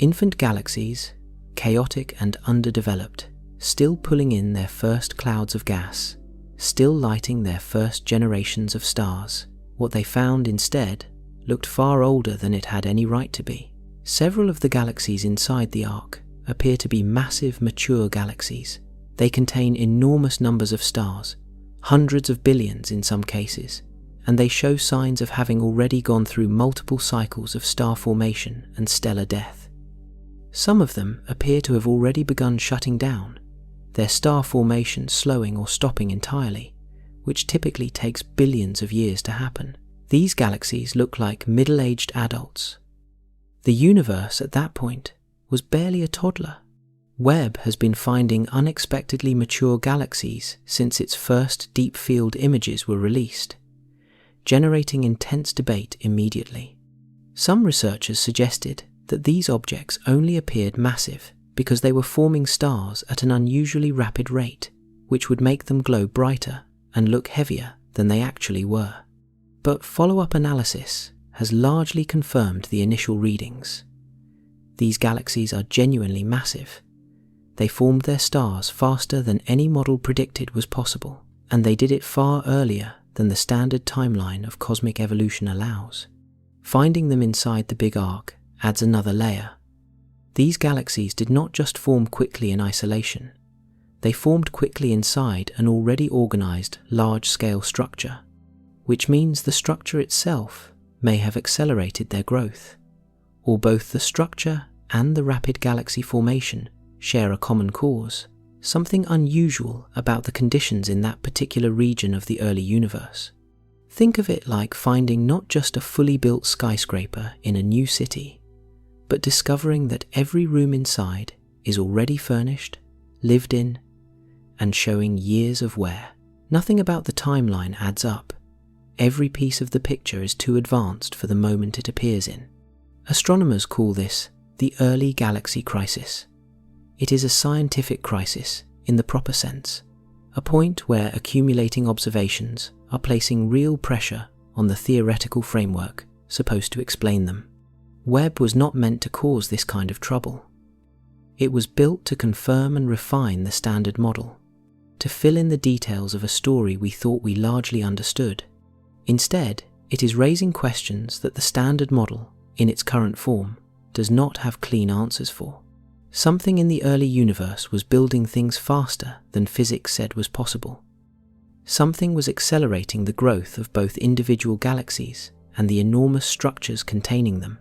Infant galaxies, chaotic and underdeveloped, still pulling in their first clouds of gas, still lighting their first generations of stars. What they found instead looked far older than it had any right to be. Several of the galaxies inside the Ark appear to be massive, mature galaxies. They contain enormous numbers of stars, hundreds of billions in some cases, and they show signs of having already gone through multiple cycles of star formation and stellar death. Some of them appear to have already begun shutting down, their star formation slowing or stopping entirely, which typically takes billions of years to happen. These galaxies look like middle-aged adults. The universe at that point was barely a toddler. Webb has been finding unexpectedly mature galaxies since its first deep field images were released, generating intense debate immediately. Some researchers suggested that these objects only appeared massive because they were forming stars at an unusually rapid rate, which would make them glow brighter and look heavier than they actually were. But follow-up analysis has largely confirmed the initial readings. These galaxies are genuinely massive. They formed their stars faster than any model predicted was possible, and they did it far earlier than the standard timeline of cosmic evolution allows. Finding them inside the Big Ark adds another layer. These galaxies did not just form quickly in isolation. They formed quickly inside an already organized large-scale structure, which means the structure itself may have accelerated their growth, or both the structure and the rapid galaxy formation share a common cause, something unusual about the conditions in that particular region of the early universe. Think of it like finding not just a fully built skyscraper in a new city, but discovering that every room inside is already furnished, lived in, and showing years of wear. Nothing about the timeline adds up. Every piece of the picture is too advanced for the moment it appears in. Astronomers call this the early galaxy crisis. It is a scientific crisis in the proper sense, a point where accumulating observations are placing real pressure on the theoretical framework supposed to explain them. Webb was not meant to cause this kind of trouble. It was built to confirm and refine the standard model, to fill in the details of a story we thought we largely understood. Instead, it is raising questions that the standard model, in its current form, does not have clean answers for. Something in the early universe was building things faster than physics said was possible. Something was accelerating the growth of both individual galaxies and the enormous structures containing them.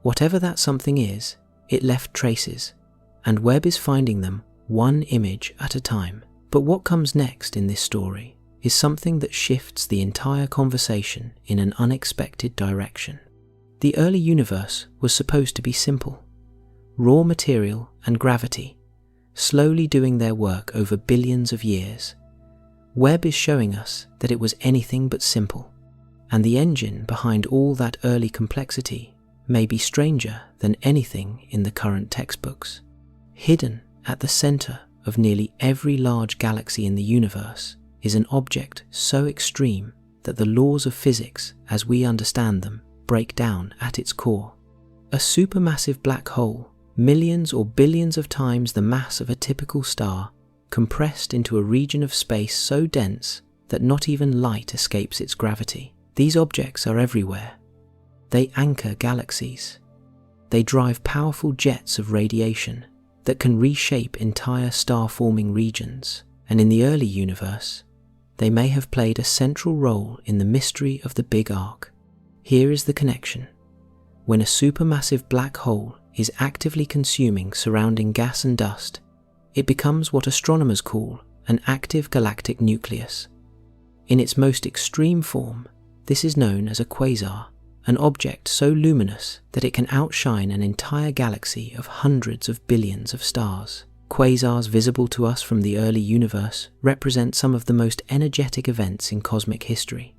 Whatever that something is, it left traces, and Webb is finding them one image at a time. But what comes next in this story is something that shifts the entire conversation in an unexpected direction. The early universe was supposed to be simple. Raw material and gravity, slowly doing their work over billions of years. Webb is showing us that it was anything but simple, and the engine behind all that early complexity may be stranger than anything in the current textbooks. Hidden at the center of nearly every large galaxy in the universe is an object so extreme that the laws of physics as we understand them break down at its core. A supermassive black hole, millions or billions of times the mass of a typical star, compressed into a region of space so dense that not even light escapes its gravity. These objects are everywhere. They anchor galaxies. They drive powerful jets of radiation that can reshape entire star-forming regions, and in the early universe, they may have played a central role in the mystery of the Big Ark. Here is the connection. When a supermassive black hole is actively consuming surrounding gas and dust, it becomes what astronomers call an active galactic nucleus. In its most extreme form, this is known as a quasar, an object so luminous that it can outshine an entire galaxy of hundreds of billions of stars. Quasars visible to us from the early universe represent some of the most energetic events in cosmic history.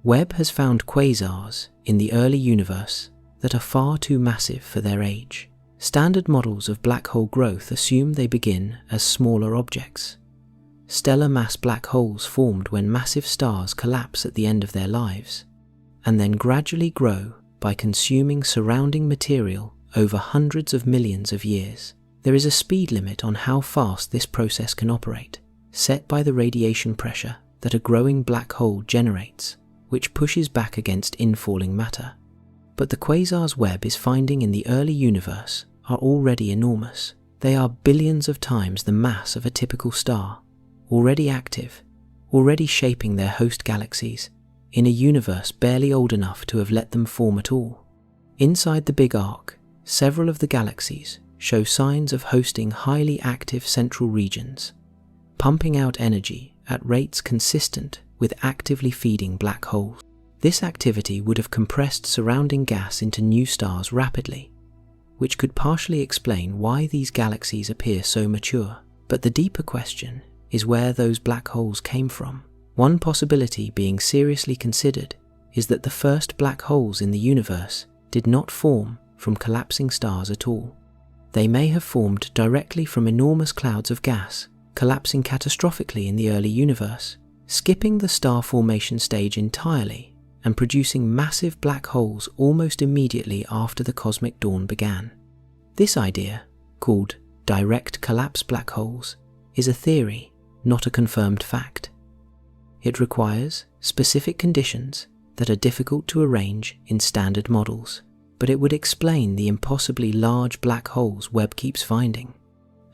Webb has found quasars in the early universe that are far too massive for their age. Standard models of black hole growth assume they begin as smaller objects. Stellar mass black holes formed when massive stars collapse at the end of their lives, and then gradually grow by consuming surrounding material over hundreds of millions of years. There is a speed limit on how fast this process can operate, set by the radiation pressure that a growing black hole generates, which pushes back against infalling matter. But the quasars Webb is finding in the early universe are already enormous. They are billions of times the mass of a typical star, already active, already shaping their host galaxies, in a universe barely old enough to have let them form at all. Inside the Big Ark, several of the galaxies show signs of hosting highly active central regions, pumping out energy at rates consistent with actively feeding black holes. This activity would have compressed surrounding gas into new stars rapidly, which could partially explain why these galaxies appear so mature. But the deeper question is where those black holes came from. One possibility being seriously considered is that the first black holes in the universe did not form from collapsing stars at all. They may have formed directly from enormous clouds of gas, collapsing catastrophically in the early universe, skipping the star formation stage entirely and producing massive black holes almost immediately after the cosmic dawn began. This idea, called direct collapse black holes, is a theory, not a confirmed fact. It requires specific conditions that are difficult to arrange in standard models, but it would explain the impossibly large black holes Webb keeps finding.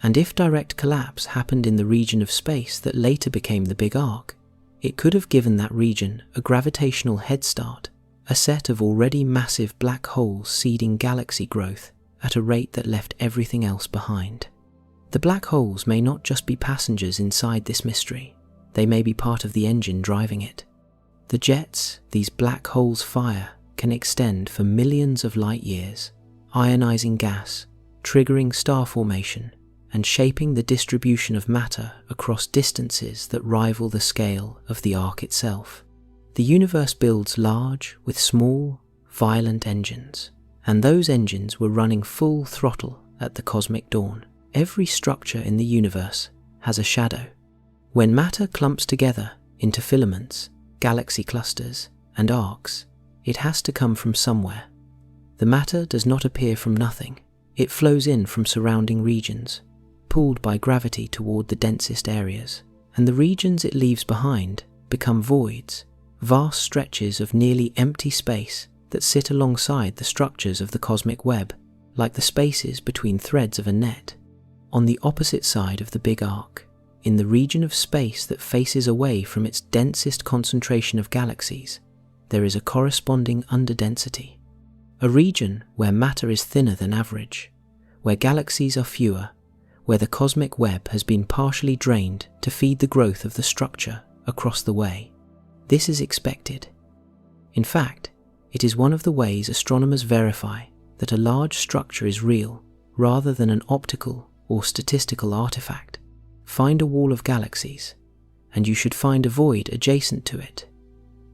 And if direct collapse happened in the region of space that later became the Big Ark, it could have given that region a gravitational head start, a set of already massive black holes seeding galaxy growth at a rate that left everything else behind. The black holes may not just be passengers inside this mystery, they may be part of the engine driving it. The jets these black holes fire can extend for millions of light years, ionizing gas, triggering star formation, and shaping the distribution of matter across distances that rival the scale of the arc itself. The universe builds large with small, violent engines, and those engines were running full throttle at the cosmic dawn. Every structure in the universe has a shadow. When matter clumps together into filaments, galaxy clusters, and arcs, it has to come from somewhere. The matter does not appear from nothing. It flows in from surrounding regions, pulled by gravity toward the densest areas, and the regions it leaves behind become voids, vast stretches of nearly empty space that sit alongside the structures of the cosmic web, like the spaces between threads of a net. On the opposite side of the Big Ark, in the region of space that faces away from its densest concentration of galaxies, there is a corresponding underdensity, a region where matter is thinner than average, where galaxies are fewer, where the cosmic web has been partially drained to feed the growth of the structure across the way. This is expected. In fact, it is one of the ways astronomers verify that a large structure is real rather than an optical or statistical artifact. Find a wall of galaxies, and you should find a void adjacent to it.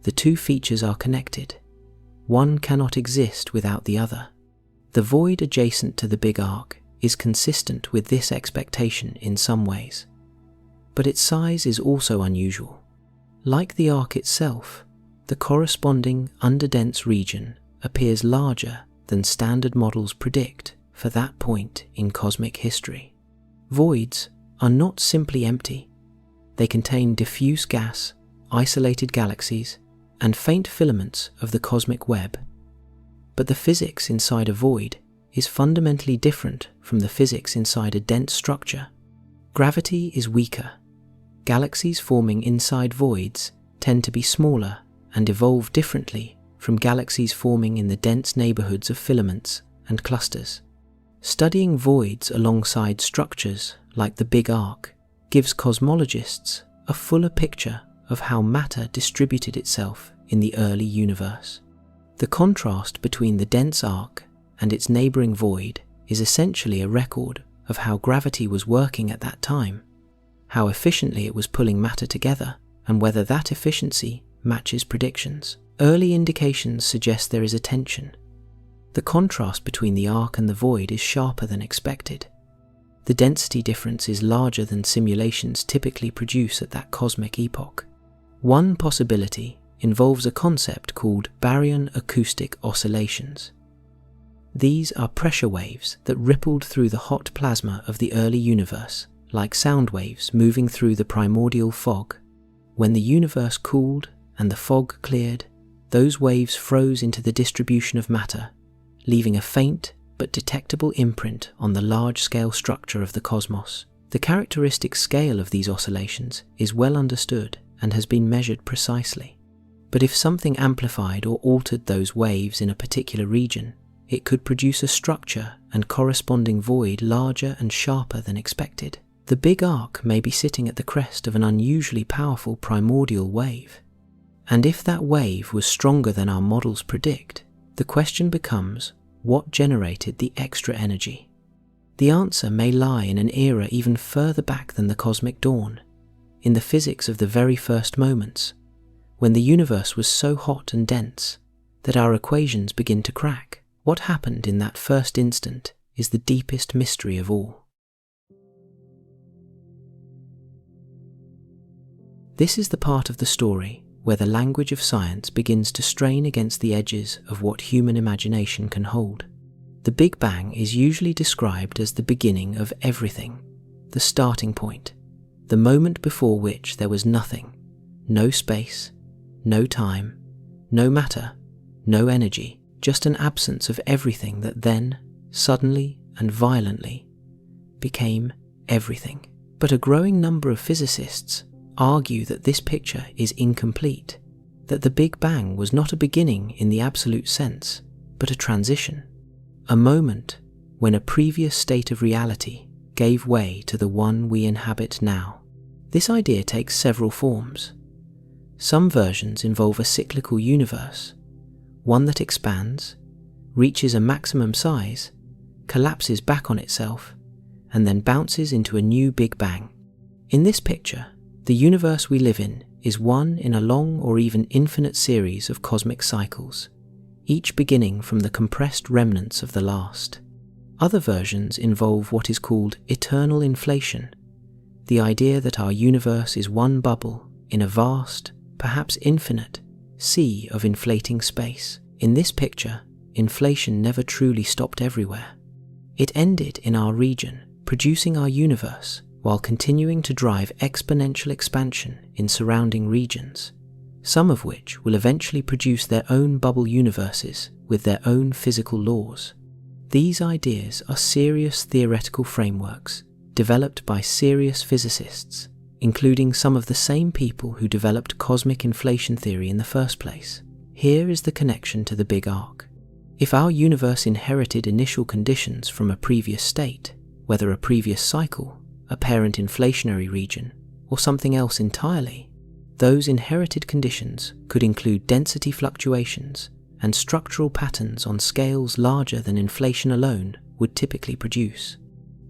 The two features are connected. One cannot exist without the other. The void adjacent to the Big Ark is consistent with this expectation in some ways, but its size is also unusual. Like the arc itself, the corresponding underdense region appears larger than standard models predict for that point in cosmic history. Voids are not simply empty. They contain diffuse gas, isolated galaxies, and faint filaments of the cosmic web. But the physics inside a void is fundamentally different from the physics inside a dense structure. Gravity is weaker. Galaxies forming inside voids tend to be smaller and evolve differently from galaxies forming in the dense neighborhoods of filaments and clusters. Studying voids alongside structures like the Big Ark gives cosmologists a fuller picture of how matter distributed itself in the early universe. The contrast between the dense arc and its neighboring void is essentially a record of how gravity was working at that time, how efficiently it was pulling matter together, and whether that efficiency matches predictions. Early indications suggest there is a tension. The contrast between the arc and the void is sharper than expected. The density difference is larger than simulations typically produce at that cosmic epoch. One possibility involves a concept called baryon acoustic oscillations. These are pressure waves that rippled through the hot plasma of the early universe, like sound waves moving through the primordial fog. When the universe cooled and the fog cleared, those waves froze into the distribution of matter, leaving a faint but detectable imprint on the large-scale structure of the cosmos. The characteristic scale of these oscillations is well understood and has been measured precisely. But if something amplified or altered those waves in a particular region, it could produce a structure and corresponding void larger and sharper than expected. The Big Ark may be sitting at the crest of an unusually powerful primordial wave. And if that wave was stronger than our models predict, the question becomes, what generated the extra energy? The answer may lie in an era even further back than the cosmic dawn, in the physics of the very first moments, when the universe was so hot and dense that our equations begin to crack. What happened in that first instant is the deepest mystery of all. This is the part of the story where the language of science begins to strain against the edges of what human imagination can hold. The Big Bang is usually described as the beginning of everything, the starting point, the moment before which there was nothing, no space, no time, no matter, no energy, just an absence of everything that then, suddenly and violently, became everything. But a growing number of physicists argue that this picture is incomplete, that the Big Bang was not a beginning in the absolute sense, but a transition, a moment when a previous state of reality gave way to the one we inhabit now. This idea takes several forms. Some versions involve a cyclical universe, one that expands, reaches a maximum size, collapses back on itself, and then bounces into a new Big Bang. In this picture, the universe we live in is one in a long or even infinite series of cosmic cycles, each beginning from the compressed remnants of the last. Other versions involve what is called eternal inflation, the idea that our universe is one bubble in a vast, perhaps infinite, sea of inflating space. In this picture, inflation never truly stopped everywhere. It ended in our region, producing our universe, while continuing to drive exponential expansion in surrounding regions, some of which will eventually produce their own bubble universes with their own physical laws. These ideas are serious theoretical frameworks developed by serious physicists, including some of the same people who developed cosmic inflation theory in the first place. Here is the connection to the Big Ark. If our universe inherited initial conditions from a previous state, whether a previous cycle, a parent inflationary region, or something else entirely, those inherited conditions could include density fluctuations and structural patterns on scales larger than inflation alone would typically produce.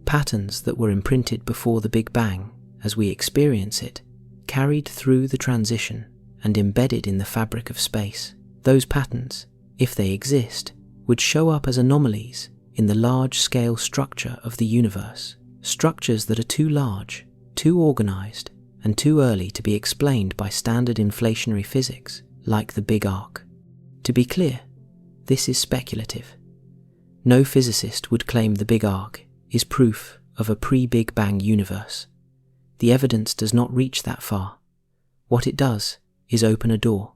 Patterns that were imprinted before the Big Bang, as we experience it, carried through the transition and embedded in the fabric of space. Those patterns, if they exist, would show up as anomalies in the large-scale structure of the universe. Structures that are too large, too organized, and too early to be explained by standard inflationary physics, like the Big Ark. To be clear, this is speculative. No physicist would claim the Big Ark is proof of a pre-Big Bang universe. The evidence does not reach that far. What it does is open a door.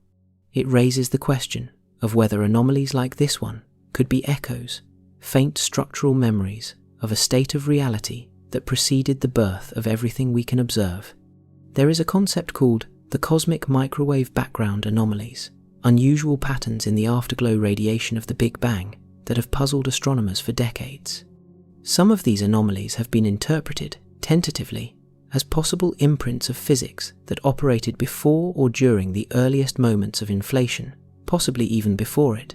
It raises the question of whether anomalies like this one could be echoes, faint structural memories of a state of reality that preceded the birth of everything we can observe. There is a concept called the cosmic microwave background anomalies, unusual patterns in the afterglow radiation of the Big Bang that have puzzled astronomers for decades. Some of these anomalies have been interpreted, tentatively, as possible imprints of physics that operated before or during the earliest moments of inflation, possibly even before it.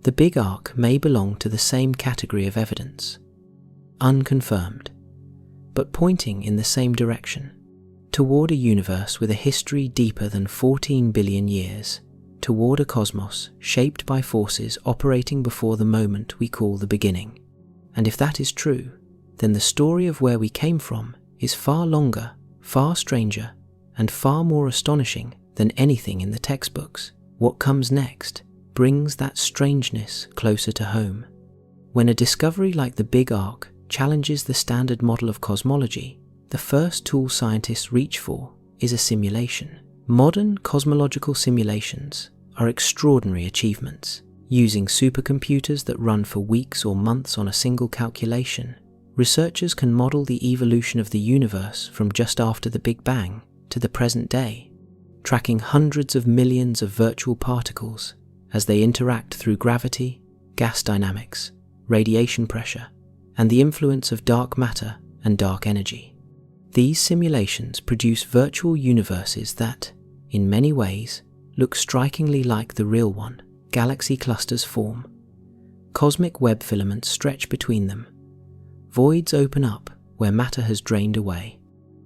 The Big Ark may belong to the same category of evidence. Unconfirmed, but pointing in the same direction, toward a universe with a history deeper than 14 billion years, toward a cosmos shaped by forces operating before the moment we call the beginning. And if that is true, then the story of where we came from is far longer, far stranger, and far more astonishing than anything in the textbooks. What comes next brings that strangeness closer to home. When a discovery like the Big Ark challenges the standard model of cosmology, the first tool scientists reach for is a simulation. Modern cosmological simulations are extraordinary achievements. Using supercomputers that run for weeks or months on a single calculation, researchers can model the evolution of the universe from just after the Big Bang to the present day, tracking hundreds of millions of virtual particles as they interact through gravity, gas dynamics, radiation pressure, and the influence of dark matter and dark energy. These simulations produce virtual universes that, in many ways, look strikingly like the real one. Galaxy clusters form. Cosmic web filaments stretch between them. Voids open up where matter has drained away.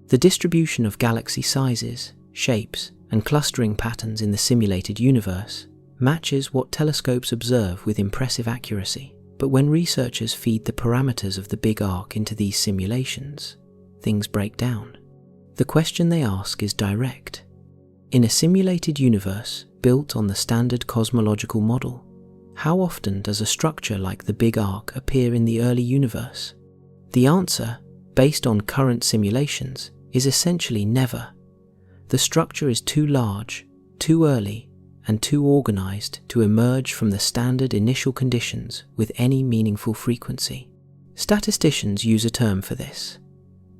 The distribution of galaxy sizes, shapes, and clustering patterns in the simulated universe matches what telescopes observe with impressive accuracy. But when researchers feed the parameters of the Big Ark into these simulations, things break down. The question they ask is direct. In a simulated universe built on the standard cosmological model, how often does a structure like the Big Ark appear in the early universe? The answer, based on current simulations, is essentially never. The structure is too large, too early, and too organized to emerge from the standard initial conditions with any meaningful frequency. Statisticians use a term for this.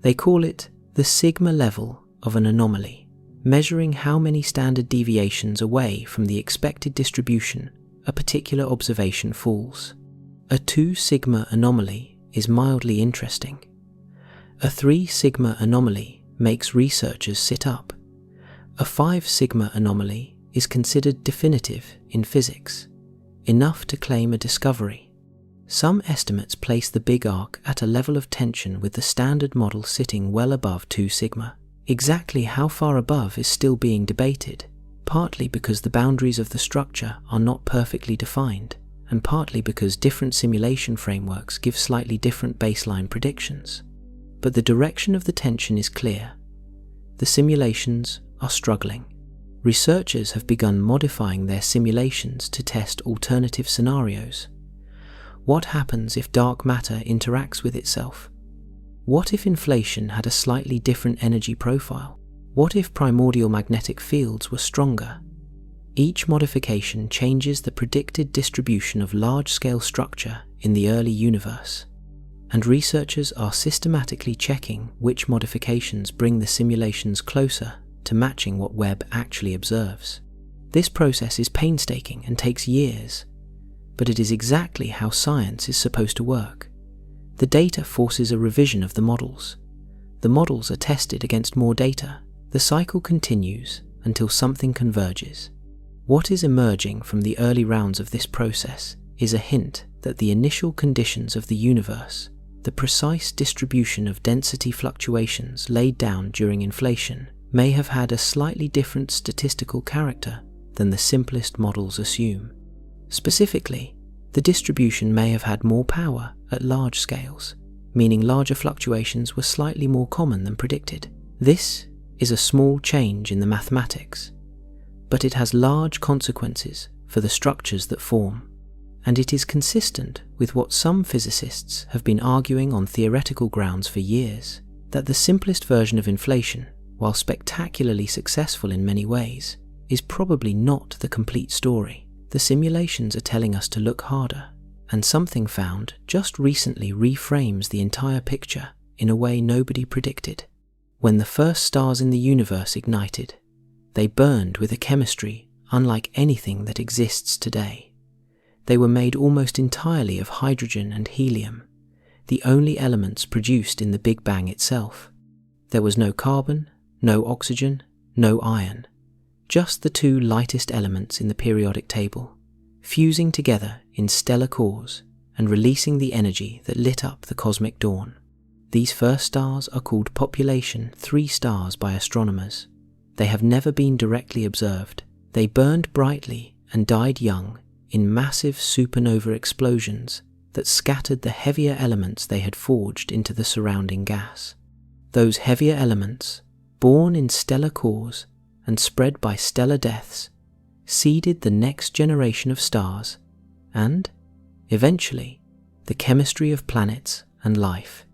They call it the sigma level of an anomaly, measuring how many standard deviations away from the expected distribution a particular observation falls. A 2 sigma anomaly is mildly interesting. A 3 sigma anomaly makes researchers sit up. A 5 sigma anomaly is considered definitive in physics, enough to claim a discovery. Some estimates place the Big Ark at a level of tension with the standard model sitting well above 2 sigma. Exactly how far above is still being debated, partly because the boundaries of the structure are not perfectly defined, and partly because different simulation frameworks give slightly different baseline predictions. But the direction of the tension is clear. The simulations are struggling. Researchers have begun modifying their simulations to test alternative scenarios. What happens if dark matter interacts with itself? What if inflation had a slightly different energy profile? What if primordial magnetic fields were stronger? Each modification changes the predicted distribution of large-scale structure in the early universe, and researchers are systematically checking which modifications bring the simulations closer to matching what Webb actually observes. This process is painstaking and takes years, but it is exactly how science is supposed to work. The data forces a revision of the models. The models are tested against more data. The cycle continues until something converges. What is emerging from the early rounds of this process is a hint that the initial conditions of the universe, the precise distribution of density fluctuations laid down during inflation, may have had a slightly different statistical character than the simplest models assume. Specifically, the distribution may have had more power at large scales, meaning larger fluctuations were slightly more common than predicted. This is a small change in the mathematics, but it has large consequences for the structures that form, and it is consistent with what some physicists have been arguing on theoretical grounds for years, that the simplest version of inflation, while spectacularly successful in many ways, is probably not the complete story. The simulations are telling us to look harder, and something found just recently reframes the entire picture in a way nobody predicted. When the first stars in the universe ignited, they burned with a chemistry unlike anything that exists today. They were made almost entirely of hydrogen and helium, the only elements produced in the Big Bang itself. There was no carbon, no oxygen, no iron, just the 2 lightest elements in the periodic table, fusing together in stellar cores and releasing the energy that lit up the cosmic dawn. These first stars are called population 3 stars by astronomers. They have never been directly observed. They burned brightly and died young in massive supernova explosions that scattered the heavier elements they had forged into the surrounding gas. Those heavier elements, born in stellar cores and spread by stellar deaths, seeded the next generation of stars and, eventually, the chemistry of planets and life.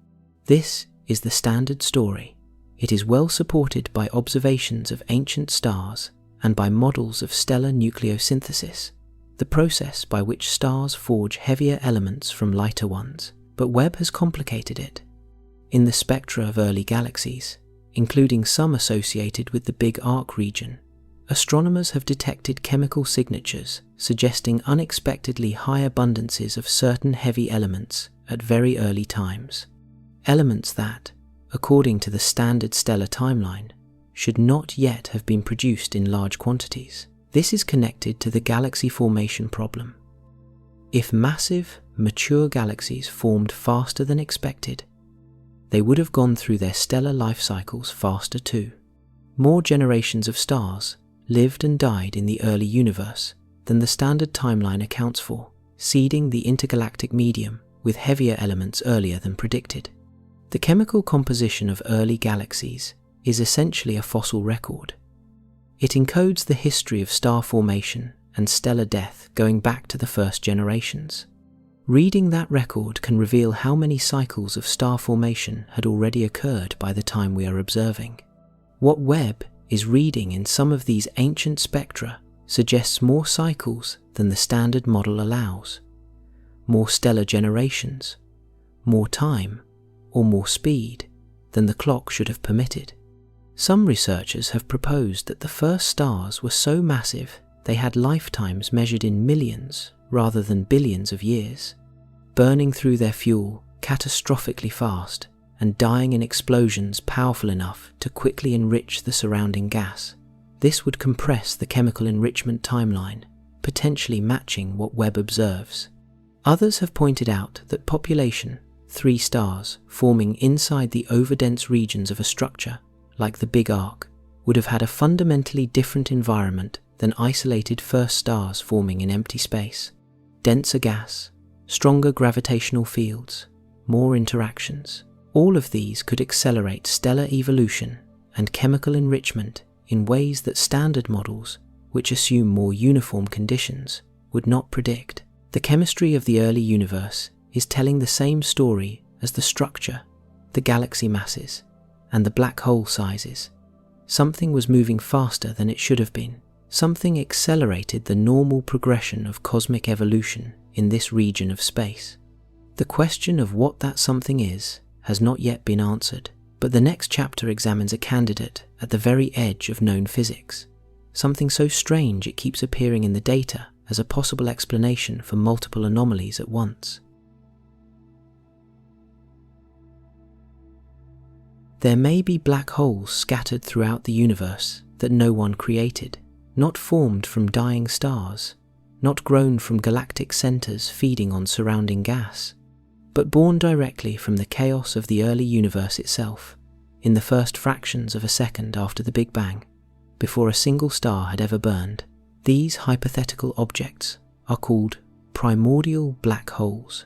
This is the standard story. It is well supported by observations of ancient stars and by models of stellar nucleosynthesis, the process by which stars forge heavier elements from lighter ones. But Webb has complicated it. In the spectra of early galaxies, including some associated with the Big Ark region, astronomers have detected chemical signatures suggesting unexpectedly high abundances of certain heavy elements at very early times. Elements that, according to the standard stellar timeline, should not yet have been produced in large quantities. This is connected to the galaxy formation problem. If massive, mature galaxies formed faster than expected, they would have gone through their stellar life cycles faster too. More generations of stars lived and died in the early universe than the standard timeline accounts for, seeding the intergalactic medium with heavier elements earlier than predicted. The chemical composition of early galaxies is essentially a fossil record. It encodes the history of star formation and stellar death going back to the first generations. Reading that record can reveal how many cycles of star formation had already occurred by the time we are observing. What Webb is reading in some of these ancient spectra suggests more cycles than the standard model allows, more stellar generations, more time, or more speed than the clock should have permitted. Some researchers have proposed that the first stars were so massive they had lifetimes measured in millions rather than billions of years, burning through their fuel catastrophically fast and dying in explosions powerful enough to quickly enrich the surrounding gas. This would compress the chemical enrichment timeline, potentially matching what Webb observes. Others have pointed out that population, 3 stars forming inside the overdense regions of a structure, like the Big Ark, would have had a fundamentally different environment than isolated first stars forming in empty space. Denser gas, stronger gravitational fields, more interactions. All of these could accelerate stellar evolution and chemical enrichment in ways that standard models, which assume more uniform conditions, would not predict. The chemistry of the early universe is telling the same story as the structure, the galaxy masses, and the black hole sizes. Something was moving faster than it should have been. Something accelerated the normal progression of cosmic evolution in this region of space. The question of what that something is has not yet been answered, but the next chapter examines a candidate at the very edge of known physics, something so strange it keeps appearing in the data as a possible explanation for multiple anomalies at once. There may be black holes scattered throughout the universe that no one created, not formed from dying stars, not grown from galactic centers feeding on surrounding gas, but born directly from the chaos of the early universe itself, in the first fractions of a second after the Big Bang, before a single star had ever burned. These hypothetical objects are called primordial black holes.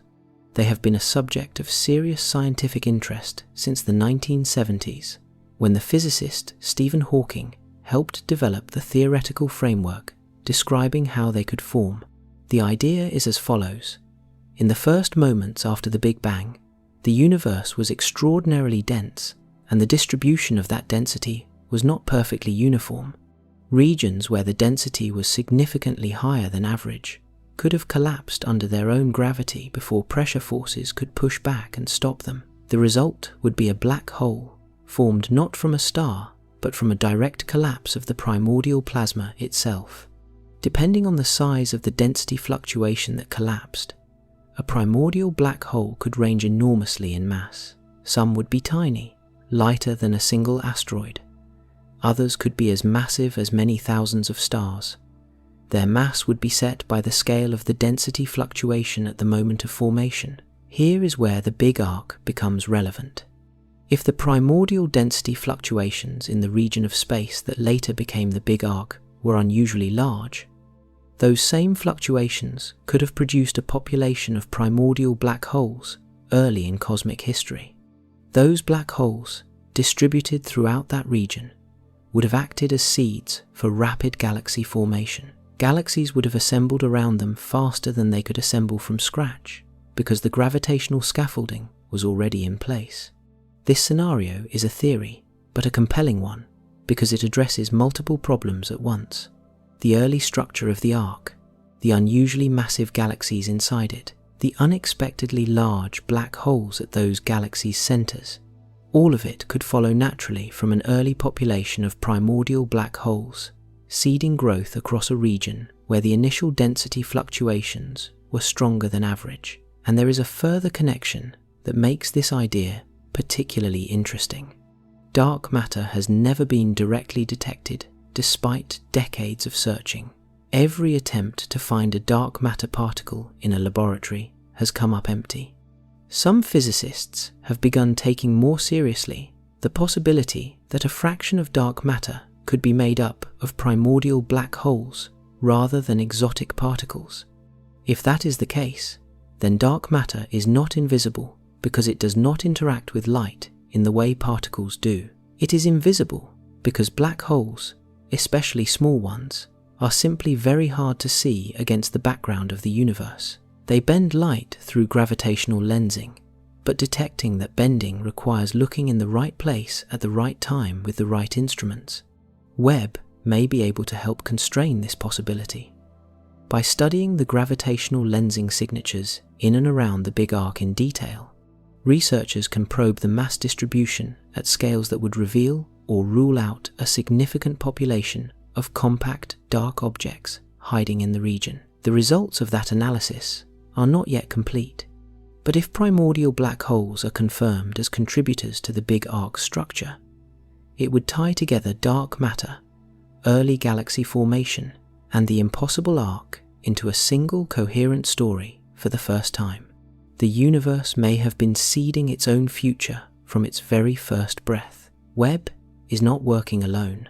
They have been a subject of serious scientific interest since the 1970s, when the physicist Stephen Hawking helped develop the theoretical framework describing how they could form. The idea is as follows. In the first moments after the Big Bang, the universe was extraordinarily dense, and the distribution of that density was not perfectly uniform. Regions where the density was significantly higher than average could have collapsed under their own gravity before pressure forces could push back and stop them. The result would be a black hole, formed not from a star, but from a direct collapse of the primordial plasma itself. Depending on the size of the density fluctuation that collapsed, a primordial black hole could range enormously in mass. Some would be tiny, lighter than a single asteroid. Others could be as massive as many thousands of stars. Their mass would be set by the scale of the density fluctuation at the moment of formation. Here is where the Big Ark becomes relevant. If the primordial density fluctuations in the region of space that later became the Big Ark were unusually large, those same fluctuations could have produced a population of primordial black holes early in cosmic history. Those black holes, distributed throughout that region, would have acted as seeds for rapid galaxy formation. Galaxies would have assembled around them faster than they could assemble from scratch, because the gravitational scaffolding was already in place. This scenario is a theory, but a compelling one, because it addresses multiple problems at once. The early structure of the arc, the unusually massive galaxies inside it, the unexpectedly large black holes at those galaxies' centers. All of it could follow naturally from an early population of primordial black holes, seeding growth across a region where the initial density fluctuations were stronger than average. And there is a further connection that makes this idea particularly interesting. Dark matter has never been directly detected despite decades of searching. Every attempt to find a dark matter particle in a laboratory has come up empty. Some physicists have begun taking more seriously the possibility that a fraction of dark matter could be made up of primordial black holes rather than exotic particles. If that is the case, then dark matter is not invisible because it does not interact with light in the way particles do. It is invisible because black holes, especially small ones, are simply very hard to see against the background of the universe. They bend light through gravitational lensing, but detecting that bending requires looking in the right place at the right time with the right instruments. Webb may be able to help constrain this possibility. By studying the gravitational lensing signatures in and around the Big Ark in detail, researchers can probe the mass distribution at scales that would reveal or rule out a significant population of compact, dark objects hiding in the region. The results of that analysis are not yet complete, but if primordial black holes are confirmed as contributors to the Big Ark structure, it would tie together dark matter, early galaxy formation, and the impossible arc into a single coherent story for the first time. The universe may have been seeding its own future from its very first breath. Webb is not working alone.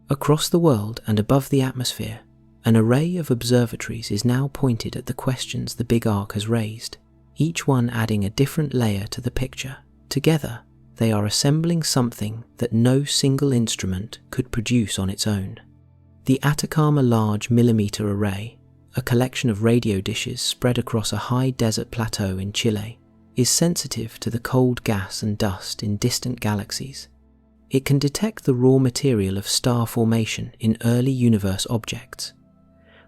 Across the world and above the atmosphere, an array of observatories is now pointed at the questions the Big Ark has raised, each one adding a different layer to the picture. Together, they are assembling something that no single instrument could produce on its own. The Atacama Large Millimeter Array, a collection of radio dishes spread across a high desert plateau in Chile, is sensitive to the cold gas and dust in distant galaxies. It can detect the raw material of star formation in early universe objects,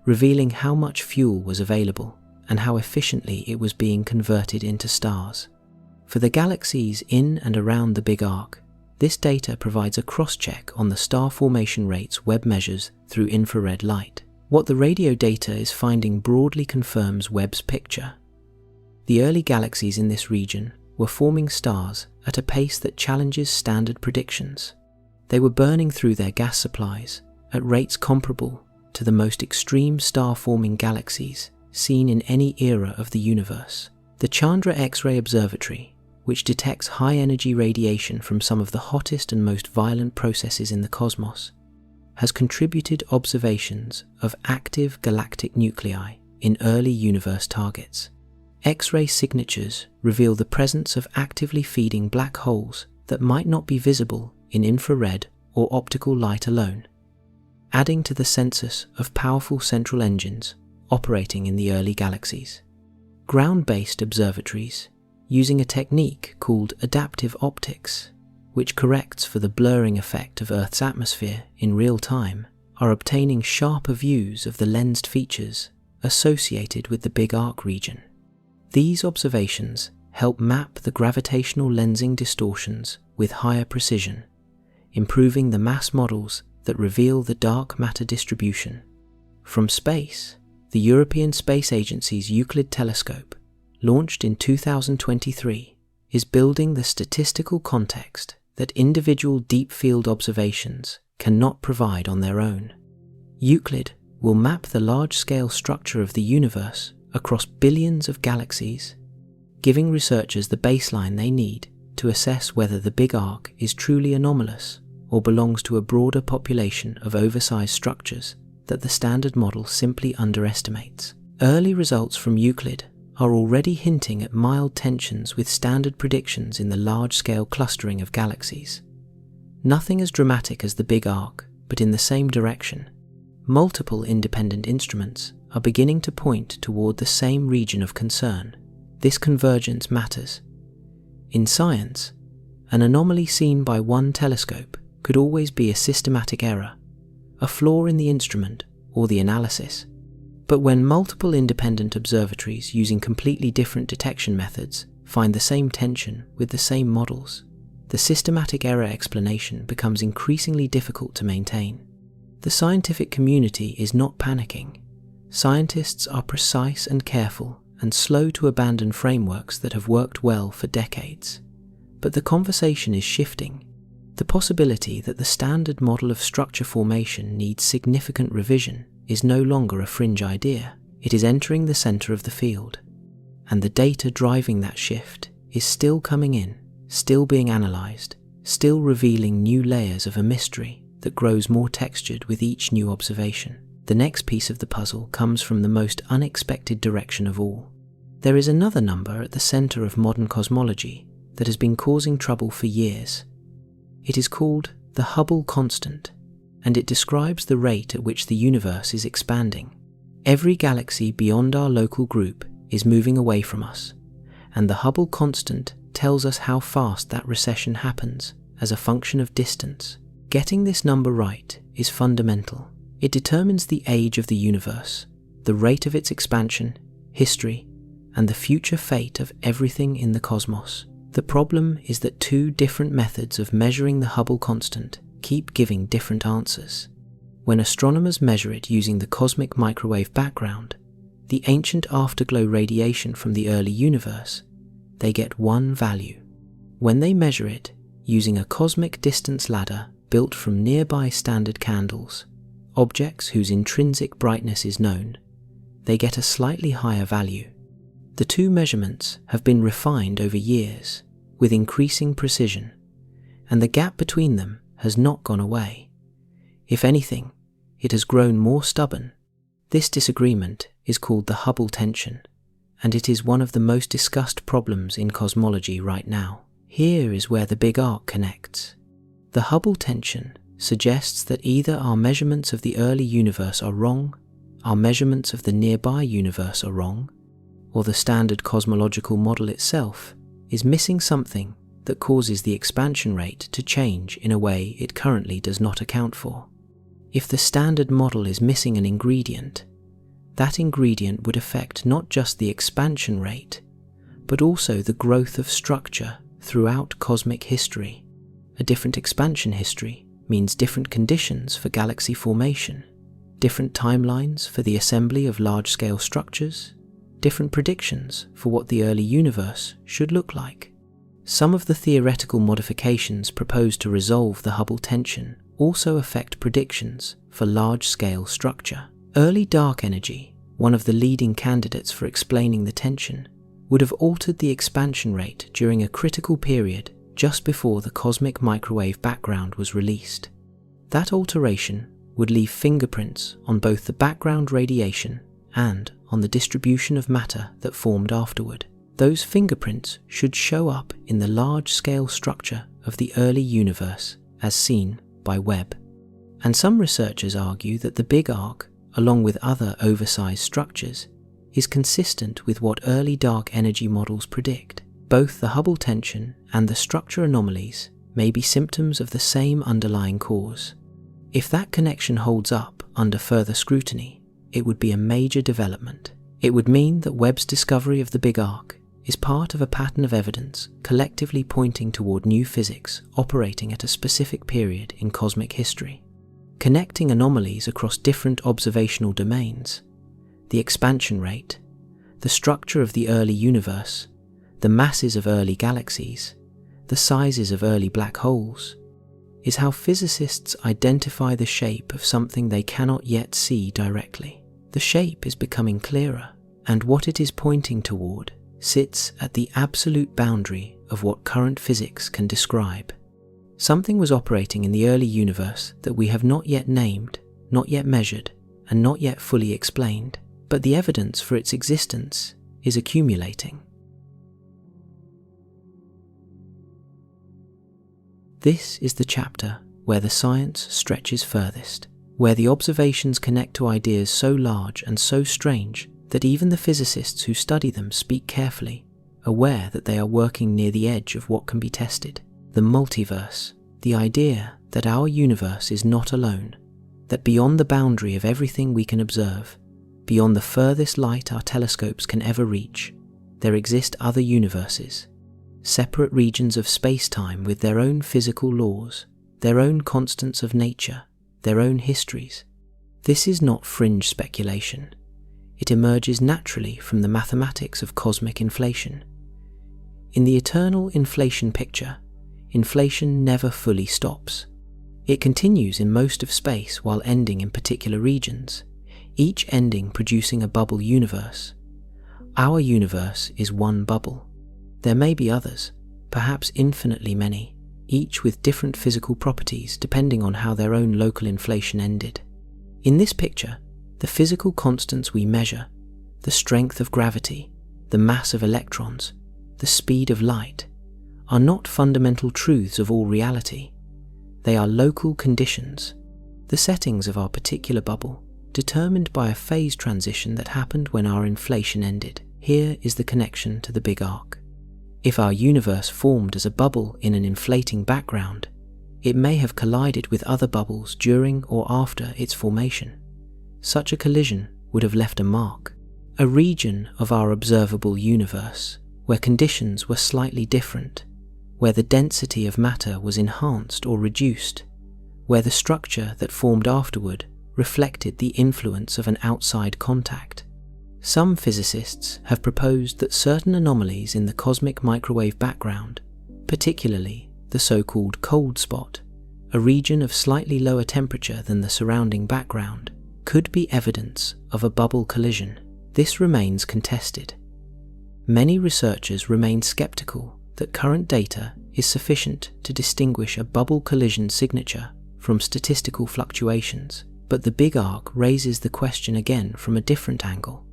revealing how much fuel was available and how efficiently it was being converted into stars. For the galaxies in and around the Big Ark, this data provides a cross-check on the star formation rates Webb measures through infrared light. What the radio data is finding broadly confirms Webb's picture. The early galaxies in this region were forming stars at a pace that challenges standard predictions. They were burning through their gas supplies at rates comparable to the most extreme star-forming galaxies seen in any era of the universe. The Chandra X-ray Observatory, which detects high-energy radiation from some of the hottest and most violent processes in the cosmos, has contributed observations of active galactic nuclei in early universe targets. X-ray signatures reveal the presence of actively feeding black holes that might not be visible in infrared or optical light alone, adding to the census of powerful central engines operating in the early galaxies. Ground-based observatories, using a technique called adaptive optics, which corrects for the blurring effect of Earth's atmosphere in real time, are obtaining sharper views of the lensed features associated with the Big Ark region. These observations help map the gravitational lensing distortions with higher precision, improving the mass models that reveal the dark matter distribution. From space, the European Space Agency's Euclid telescope, launched in 2023, is building the statistical context that individual deep field observations cannot provide on their own. Euclid will map the large-scale structure of the universe across billions of galaxies, giving researchers the baseline they need to assess whether the Big Ark is truly anomalous or belongs to a broader population of oversized structures that the standard model simply underestimates. Early results from Euclid are already hinting at mild tensions with standard predictions in the large-scale clustering of galaxies. Nothing as dramatic as the Big Ark, but in the same direction. Multiple independent instruments are beginning to point toward the same region of concern. This convergence matters. In science, an anomaly seen by one telescope could always be a systematic error, a flaw in the instrument or the analysis. But when multiple independent observatories using completely different detection methods find the same tension with the same models, the systematic error explanation becomes increasingly difficult to maintain. The scientific community is not panicking. Scientists are precise and careful and slow to abandon frameworks that have worked well for decades. But the conversation is shifting. The possibility that the standard model of structure formation needs significant revision is no longer a fringe idea. It is entering the center of the field. And the data driving that shift is still coming in, still being analyzed, still revealing new layers of a mystery that grows more textured with each new observation. The next piece of the puzzle comes from the most unexpected direction of all. There is another number at the center of modern cosmology that has been causing trouble for years. It is called the Hubble constant, and it describes the rate at which the universe is expanding. Every galaxy beyond our local group is moving away from us, and the Hubble constant tells us how fast that recession happens as a function of distance. Getting this number right is fundamental. It determines the age of the universe, the rate of its expansion, history, and the future fate of everything in the cosmos. The problem is that two different methods of measuring the Hubble constant keep giving different answers. When astronomers measure it using the cosmic microwave background, the ancient afterglow radiation from the early universe, they get one value. When they measure it using a cosmic distance ladder built from nearby standard candles, objects whose intrinsic brightness is known, they get a slightly higher value. The two measurements have been refined over years with increasing precision, and the gap between them has not gone away. If anything, it has grown more stubborn. This disagreement is called the Hubble tension, and it is one of the most discussed problems in cosmology right now. Here is where the Big Ark connects. The Hubble tension suggests that either our measurements of the early universe are wrong, our measurements of the nearby universe are wrong, or the standard cosmological model itself is missing something that causes the expansion rate to change in a way it currently does not account for. If the standard model is missing an ingredient, that ingredient would affect not just the expansion rate, but also the growth of structure throughout cosmic history. A different expansion history means different conditions for galaxy formation, different timelines for the assembly of large-scale structures, different predictions for what the early universe should look like. Some of the theoretical modifications proposed to resolve the Hubble tension also affect predictions for large-scale structure. Early dark energy, one of the leading candidates for explaining the tension, would have altered the expansion rate during a critical period just before the cosmic microwave background was released. That alteration would leave fingerprints on both the background radiation and on the distribution of matter that formed afterward. Those fingerprints should show up in the large-scale structure of the early universe as seen by Webb. And some researchers argue that the Big Ark, along with other oversized structures, is consistent with what early dark energy models predict. Both the Hubble tension and the structure anomalies may be symptoms of the same underlying cause. If that connection holds up under further scrutiny, it would be a major development. It would mean that Webb's discovery of the Big Ark is part of a pattern of evidence collectively pointing toward new physics operating at a specific period in cosmic history. Connecting anomalies across different observational domains, the expansion rate, the structure of the early universe, the masses of early galaxies, the sizes of early black holes, is how physicists identify the shape of something they cannot yet see directly. The shape is becoming clearer, and what it is pointing toward sits at the absolute boundary of what current physics can describe. Something was operating in the early universe that we have not yet named, not yet measured, and not yet fully explained, but the evidence for its existence is accumulating. This is the chapter where the science stretches furthest, where the observations connect to ideas so large and so strange that even the physicists who study them speak carefully, aware that they are working near the edge of what can be tested. The multiverse, the idea that our universe is not alone, that beyond the boundary of everything we can observe, beyond the furthest light our telescopes can ever reach, there exist other universes, separate regions of space-time with their own physical laws, their own constants of nature, their own histories. This is not fringe speculation. It emerges naturally from the mathematics of cosmic inflation. In the eternal inflation picture, inflation never fully stops. It continues in most of space while ending in particular regions, each ending producing a bubble universe. Our universe is one bubble. There may be others, perhaps infinitely many, each with different physical properties depending on how their own local inflation ended. In this picture, The physical constants we measure, the strength of gravity, the mass of electrons, the speed of light, are not fundamental truths of all reality. They are local conditions, the settings of our particular bubble, determined by a phase transition that happened when our inflation ended. Here is the connection to the Big Ark. If our universe formed as a bubble in an inflating background, it may have collided with other bubbles during or after its formation. Such a collision would have left a mark, a region of our observable universe where conditions were slightly different, where the density of matter was enhanced or reduced, where the structure that formed afterward reflected the influence of an outside contact. Some physicists have proposed that certain anomalies in the cosmic microwave background, particularly the so-called cold spot, a region of slightly lower temperature than the surrounding background, could be evidence of a bubble collision. This remains contested. Many researchers remain skeptical that current data is sufficient to distinguish a bubble collision signature from statistical fluctuations, but the Big Ark raises the question again from a different angle.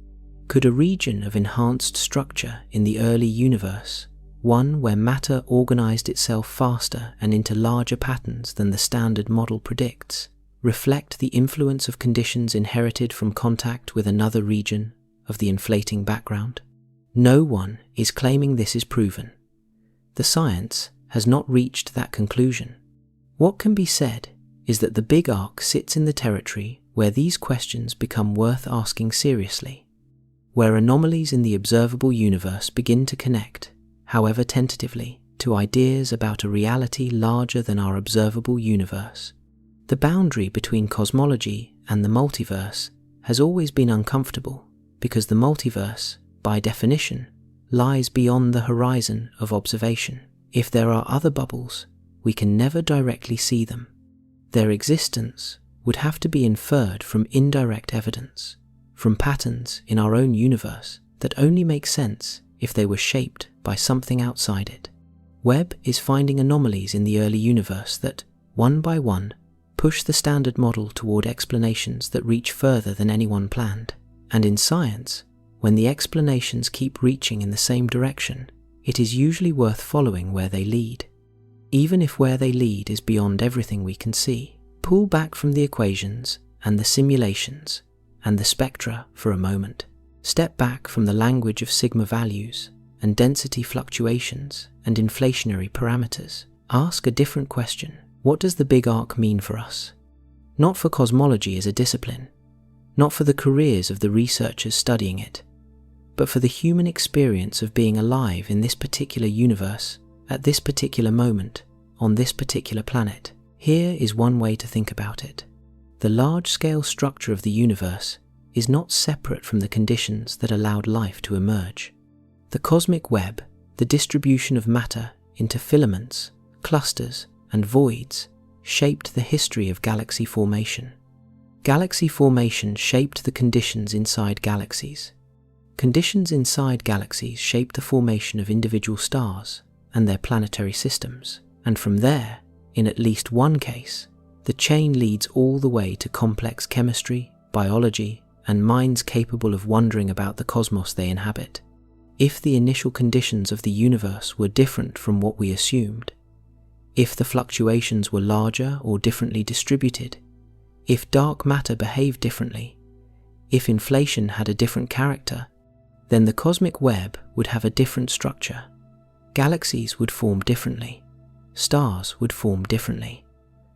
Could a region of enhanced structure in the early universe, one where matter organized itself faster and into larger patterns than the standard model predicts, reflect the influence of conditions inherited from contact with another region of the inflating background? No one is claiming this is proven. The science has not reached that conclusion. What can be said is that the Big Ark sits in the territory where these questions become worth asking seriously, where anomalies in the observable universe begin to connect, however tentatively, to ideas about a reality larger than our observable universe. The boundary between cosmology and the multiverse has always been uncomfortable because the multiverse, by definition, lies beyond the horizon of observation. If there are other bubbles, we can never directly see them. Their existence would have to be inferred from indirect evidence, from patterns in our own universe that only make sense if they were shaped by something outside it. Webb is finding anomalies in the early universe that, one by one, push the standard model toward explanations that reach further than anyone planned. And in science, when the explanations keep reaching in the same direction, it is usually worth following where they lead. Even if where they lead is beyond everything we can see. Pull back from the equations and the simulations and the spectra for a moment. Step back from the language of sigma values and density fluctuations and inflationary parameters. Ask a different question. What does the Big Ark mean for us? Not for cosmology as a discipline, not for the careers of the researchers studying it, but for the human experience of being alive in this particular universe, at this particular moment, on this particular planet. Here is one way to think about it. The large-scale structure of the universe is not separate from the conditions that allowed life to emerge. The cosmic web, the distribution of matter into filaments, clusters, and voids, shaped the history of galaxy formation. Galaxy formation shaped the conditions inside galaxies. Conditions inside galaxies shape the formation of individual stars and their planetary systems, and from there, in at least one case, the chain leads all the way to complex chemistry, biology, and minds capable of wondering about the cosmos they inhabit. If the initial conditions of the universe were different from what we assumed, if the fluctuations were larger or differently distributed, if dark matter behaved differently, if inflation had a different character, then the cosmic web would have a different structure. Galaxies would form differently. Stars would form differently.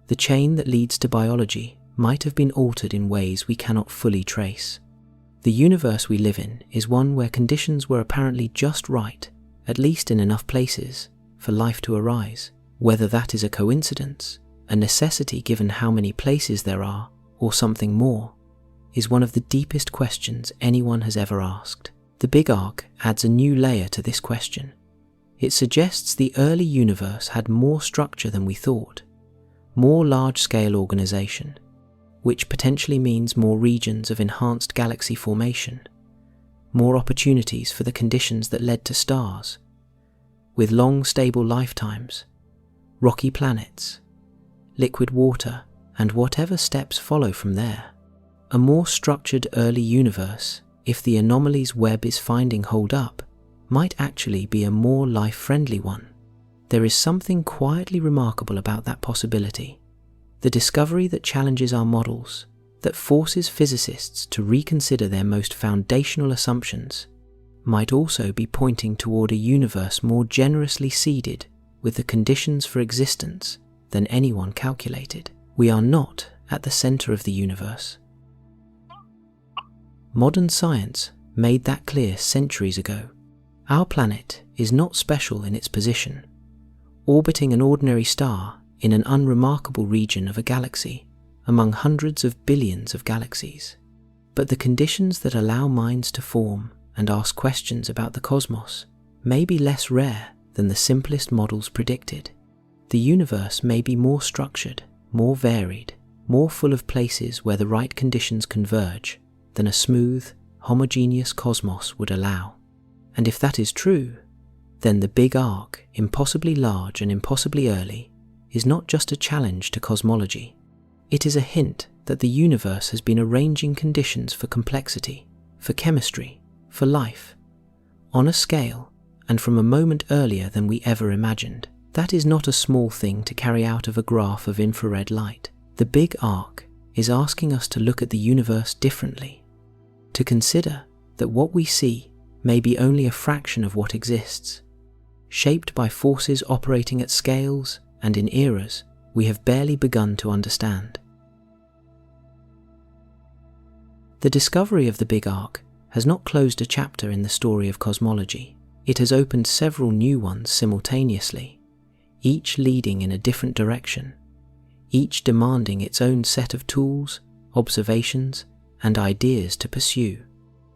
The chain that leads to biology might have been altered in ways we cannot fully trace. The universe we live in is one where conditions were apparently just right, at least in enough places, for life to arise. Whether that is a coincidence, a necessity given how many places there are, or something more, is one of the deepest questions anyone has ever asked. The Big Ark adds a new layer to this question. It suggests the early universe had more structure than we thought, more large-scale organization, which potentially means more regions of enhanced galaxy formation, more opportunities for the conditions that led to stars, with long stable lifetimes, rocky planets, liquid water, and whatever steps follow from there. A more structured early universe, if the anomalies Webb is finding hold up, might actually be a more life-friendly one. There is something quietly remarkable about that possibility. The discovery that challenges our models, that forces physicists to reconsider their most foundational assumptions, might also be pointing toward a universe more generously seeded with the conditions for existence than anyone calculated. We are not at the center of the universe. Modern science made that clear centuries ago. Our planet is not special in its position, orbiting an ordinary star in an unremarkable region of a galaxy among hundreds of billions of galaxies. But the conditions that allow minds to form and ask questions about the cosmos may be less rare than the simplest models predicted. The universe may be more structured, more varied, more full of places where the right conditions converge than a smooth, homogeneous cosmos would allow. And if that is true, then the Big Ark, impossibly large and impossibly early, is not just a challenge to cosmology. It is a hint that the universe has been arranging conditions for complexity, for chemistry, for life, on a scale and from a moment earlier than we ever imagined. That is not a small thing to carry out of a graph of infrared light. The Big Ark is asking us to look at the universe differently, to consider that what we see may be only a fraction of what exists, shaped by forces operating at scales and in eras we have barely begun to understand. The discovery of the Big Ark has not closed a chapter in the story of cosmology. It has opened several new ones simultaneously, each leading in a different direction, each demanding its own set of tools, observations, and ideas to pursue.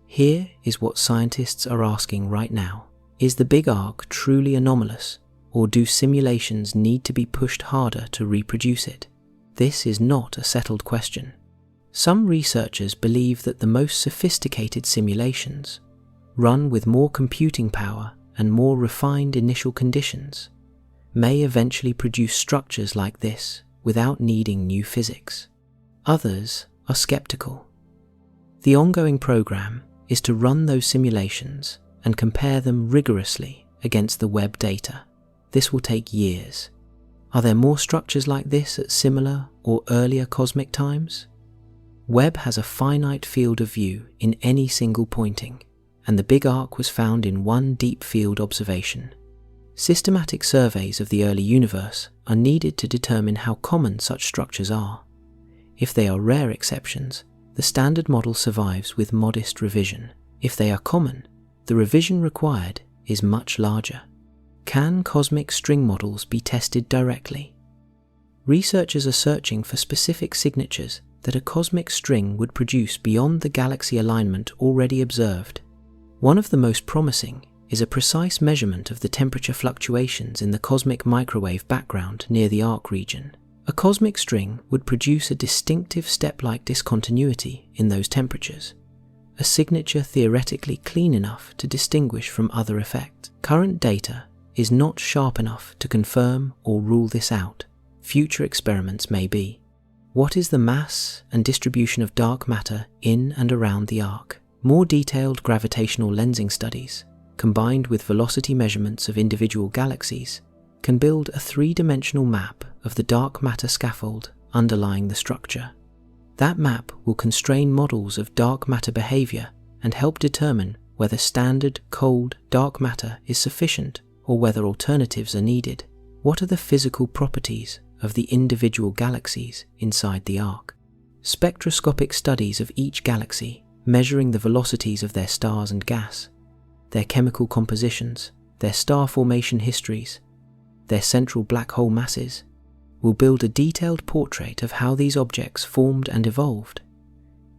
Here is what scientists are asking right now. Is the Big Ark truly anomalous, or do simulations need to be pushed harder to reproduce it? This is not a settled question. Some researchers believe that the most sophisticated simulations, run with more computing power and more refined initial conditions, may eventually produce structures like this without needing new physics. Others are skeptical. The ongoing program is to run those simulations and compare them rigorously against the Webb data. This will take years. Are there more structures like this at similar or earlier cosmic times? Webb has a finite field of view in any single pointing, and the Big Ark was found in one deep field observation. Systematic surveys of the early universe are needed to determine how common such structures are. If they are rare exceptions, the standard model survives with modest revision. If they are common, the revision required is much larger. Can cosmic string models be tested directly? Researchers are searching for specific signatures that a cosmic string would produce beyond the galaxy alignment already observed. One of the most promising is a precise measurement of the temperature fluctuations in the cosmic microwave background near the arc region. A cosmic string would produce a distinctive step-like discontinuity in those temperatures, a signature theoretically clean enough to distinguish from other effects. Current data is not sharp enough to confirm or rule this out. Future experiments may be. What is the mass and distribution of dark matter in and around the arc? More detailed gravitational lensing studies, combined with velocity measurements of individual galaxies, can build a three-dimensional map of the dark matter scaffold underlying the structure. That map will constrain models of dark matter behavior and help determine whether standard, cold, dark matter is sufficient or whether alternatives are needed. What are the physical properties of the individual galaxies inside the arc? Spectroscopic studies of each galaxy, measuring the velocities of their stars and gas, their chemical compositions, their star formation histories, their central black hole masses, will build a detailed portrait of how these objects formed and evolved.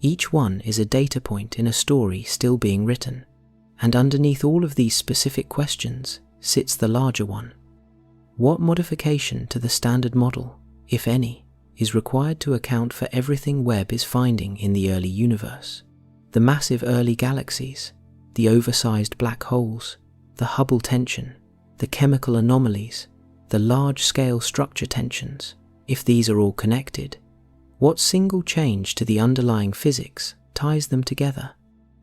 Each one is a data point in a story still being written, and underneath all of these specific questions sits the larger one. What modification to the standard model, if any, is required to account for everything Webb is finding in the early universe? The massive early galaxies, the oversized black holes, the Hubble tension, the chemical anomalies, the large-scale structure tensions. If these are all connected, What single change to the underlying physics ties them together?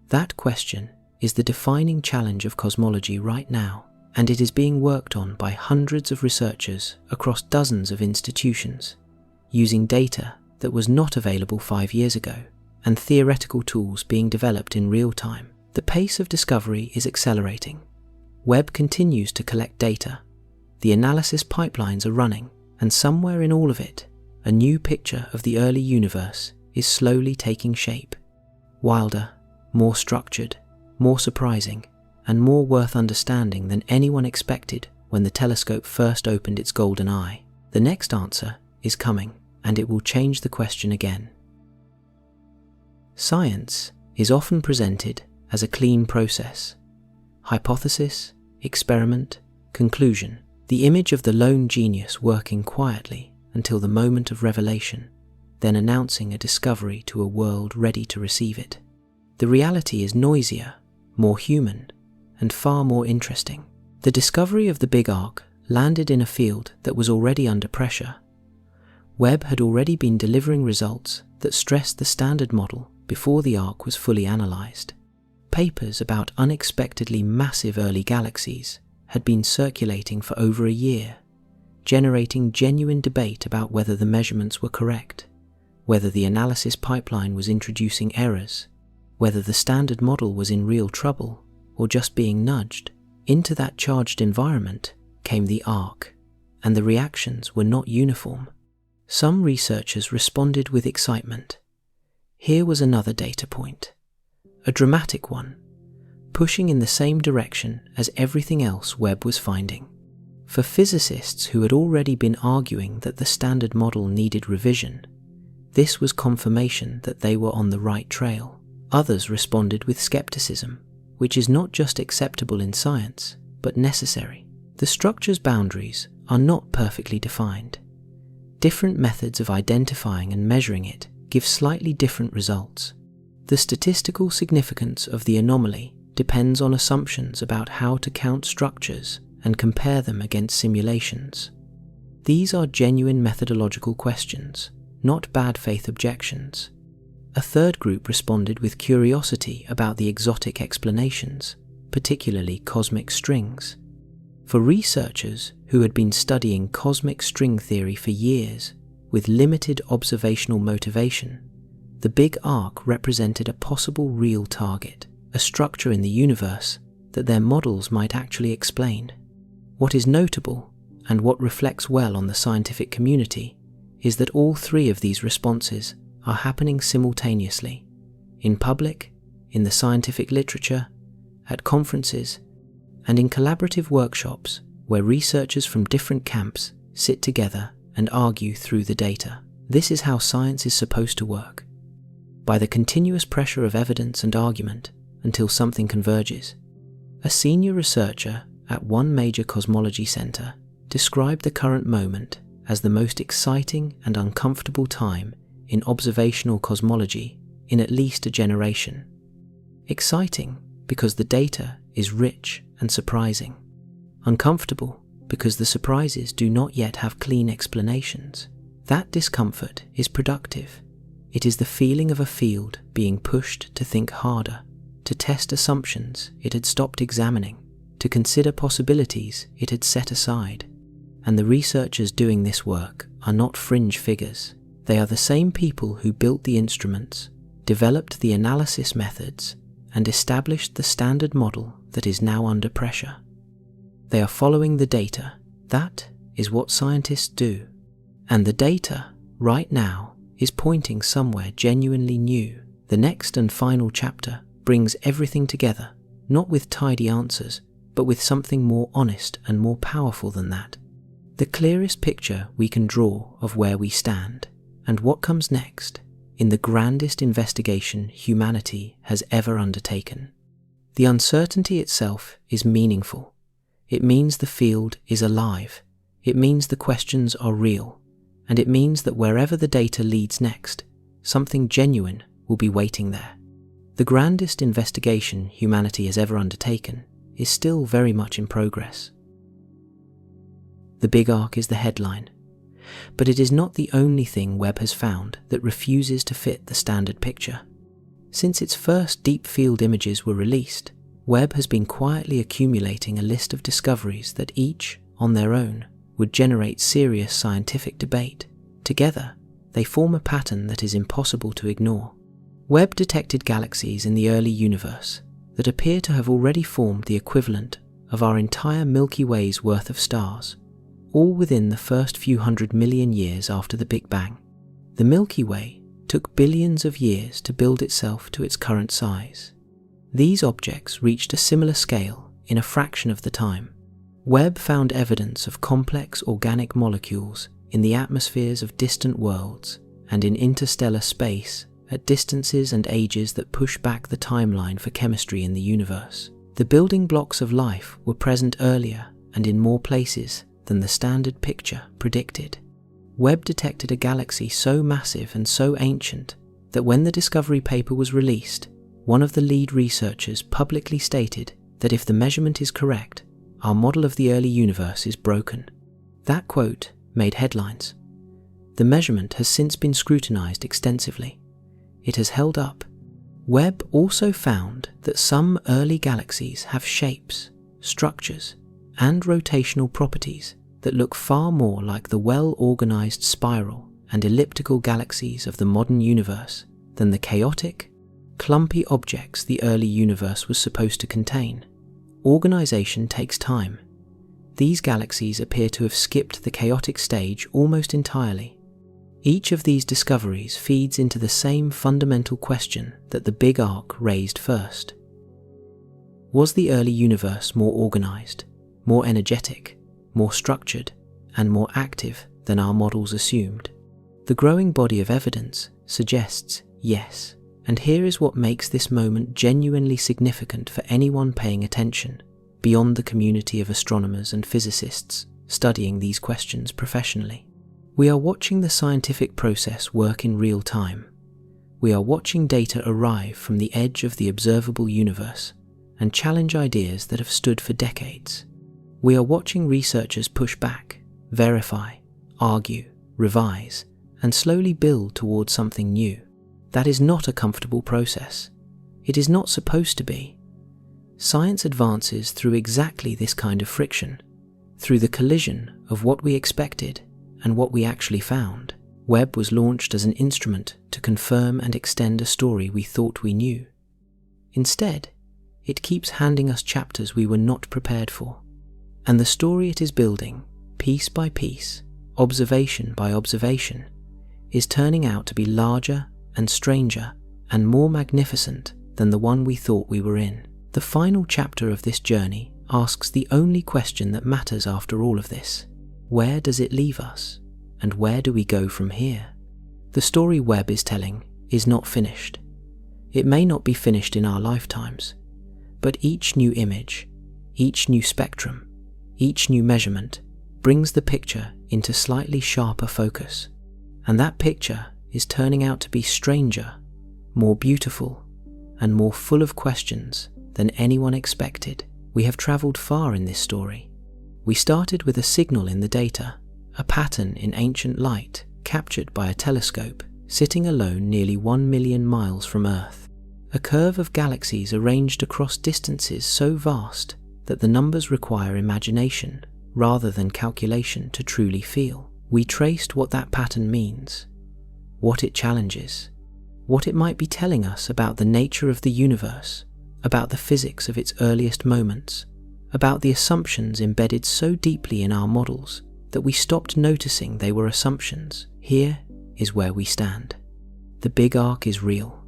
That question is the defining challenge of cosmology right now, and it is being worked on by hundreds of researchers across dozens of institutions, using data that was not available 5 years ago, and theoretical tools being developed in real time. The pace of discovery is accelerating. Webb continues to collect data. The analysis pipelines are running, and somewhere in all of it, a new picture of the early universe is slowly taking shape. Wilder, more structured, more surprising, and more worth understanding than anyone expected when the telescope first opened its golden eye. The next answer is coming, and it will change the question again. Science is often presented as a clean process. Hypothesis, experiment, conclusion. The image of the lone genius working quietly until the moment of revelation, then announcing a discovery to a world ready to receive it. The reality is noisier, more human, and far more interesting. The discovery of the Big Ark landed in a field that was already under pressure. Webb had already been delivering results that stressed the standard model before the arc was fully analysed. Papers about unexpectedly massive early galaxies had been circulating for over a year, generating genuine debate about whether the measurements were correct, whether the analysis pipeline was introducing errors, whether the standard model was in real trouble or just being nudged. Into that charged environment came the arc, and the reactions were not uniform. Some researchers responded with excitement. Here was another data point, a dramatic one, pushing in the same direction as everything else Webb was finding. For physicists who had already been arguing that the standard model needed revision, this was confirmation that they were on the right trail. Others responded with skepticism, which is not just acceptable in science, but necessary. The structure's boundaries are not perfectly defined. Different methods of identifying and measuring it give slightly different results. The statistical significance of the anomaly depends on assumptions about how to count structures and compare them against simulations. These are genuine methodological questions, not bad faith objections. A third group responded with curiosity about the exotic explanations, particularly cosmic strings. For researchers who had been studying cosmic string theory for years with limited observational motivation, the Big Ark represented a possible real target, a structure in the universe that their models might actually explain. What is notable, and what reflects well on the scientific community, is that all three of these responses are happening simultaneously, in public, in the scientific literature, at conferences, and in collaborative workshops where researchers from different camps sit together and argue through the data. This is how science is supposed to work, by the continuous pressure of evidence and argument until something converges. A senior researcher at one major cosmology center described the current moment as the most exciting and uncomfortable time in observational cosmology in at least a generation. Exciting because the data is rich and surprising. Uncomfortable because the surprises do not yet have clean explanations. That discomfort is productive. It is the feeling of a field being pushed to think harder, to test assumptions it had stopped examining, to consider possibilities it had set aside. And the researchers doing this work are not fringe figures. They are the same people who built the instruments, developed the analysis methods, and established the standard model that is now under pressure. They are following the data. That is what scientists do. And the data, right now, is pointing somewhere genuinely new. The next and final chapter brings everything together, not with tidy answers, but with something more honest and more powerful than that. The clearest picture we can draw of where we stand and what comes next in the grandest investigation humanity has ever undertaken. The uncertainty itself is meaningful. It means the field is alive. It means the questions are real. And it means that wherever the data leads next, something genuine will be waiting there. The grandest investigation humanity has ever undertaken is still very much in progress. The Big Ark is the headline, But it is not the only thing Webb has found that refuses to fit the standard picture. Since its first deep field images were released, Webb has been quietly accumulating a list of discoveries that each, on their own, would generate serious scientific debate. Together, they form a pattern that is impossible to ignore. Webb detected galaxies in the early universe that appear to have already formed the equivalent of our entire Milky Way's worth of stars, all within the first few 100 million years after the Big Bang. The Milky Way took billions of years to build itself to its current size. These objects reached a similar scale in a fraction of the time. Webb found evidence of complex organic molecules in the atmospheres of distant worlds and in interstellar space at distances and ages that push back the timeline for chemistry in the universe. The building blocks of life were present earlier and in more places than the standard picture predicted. Webb detected a galaxy so massive and so ancient that when the discovery paper was released, one of the lead researchers publicly stated that if the measurement is correct, our model of the early universe is broken. That quote made headlines. The measurement has since been scrutinized extensively. It has held up. Webb also found that some early galaxies have shapes, structures, and rotational properties that look far more like the well-organized spiral and elliptical galaxies of the modern universe than the chaotic, clumpy objects the early universe was supposed to contain. Organization takes time. These galaxies appear to have skipped the chaotic stage almost entirely. Each of these discoveries feeds into the same fundamental question that the Big Ark raised first. Was the early universe more organized, more energetic, more structured, and more active than our models assumed? The growing body of evidence suggests yes, and here is what makes this moment genuinely significant for anyone paying attention, beyond the community of astronomers and physicists studying these questions professionally. We are watching the scientific process work in real time. We are watching data arrive from the edge of the observable universe and challenge ideas that have stood for decades. We are watching researchers push back, verify, argue, revise, and slowly build towards something new. That is not a comfortable process. It is not supposed to be. Science advances through exactly this kind of friction, through the collision of what we expected and what we actually found. Webb was launched as an instrument to confirm and extend a story we thought we knew. Instead, it keeps handing us chapters we were not prepared for. And the story it is building, piece by piece, observation by observation, is turning out to be larger and stranger and more magnificent than the one we thought we were in. The final chapter of this journey asks the only question that matters after all of this. Where does it leave us, and where do we go from here? The story Webb is telling is not finished. It may not be finished in our lifetimes, but each new image, each new spectrum, each new measurement brings the picture into slightly sharper focus, and that picture is turning out to be stranger, more beautiful, and more full of questions than anyone expected. We have traveled far in this story. We started with a signal in the data, a pattern in ancient light captured by a telescope sitting alone nearly 1 million miles from Earth. A curve of galaxies arranged across distances so vast that the numbers require imagination rather than calculation to truly feel. We traced what that pattern means, what it challenges, what it might be telling us about the nature of the universe, about the physics of its earliest moments, about the assumptions embedded so deeply in our models that we stopped noticing they were assumptions. Here is where we stand. The Big Ark is real.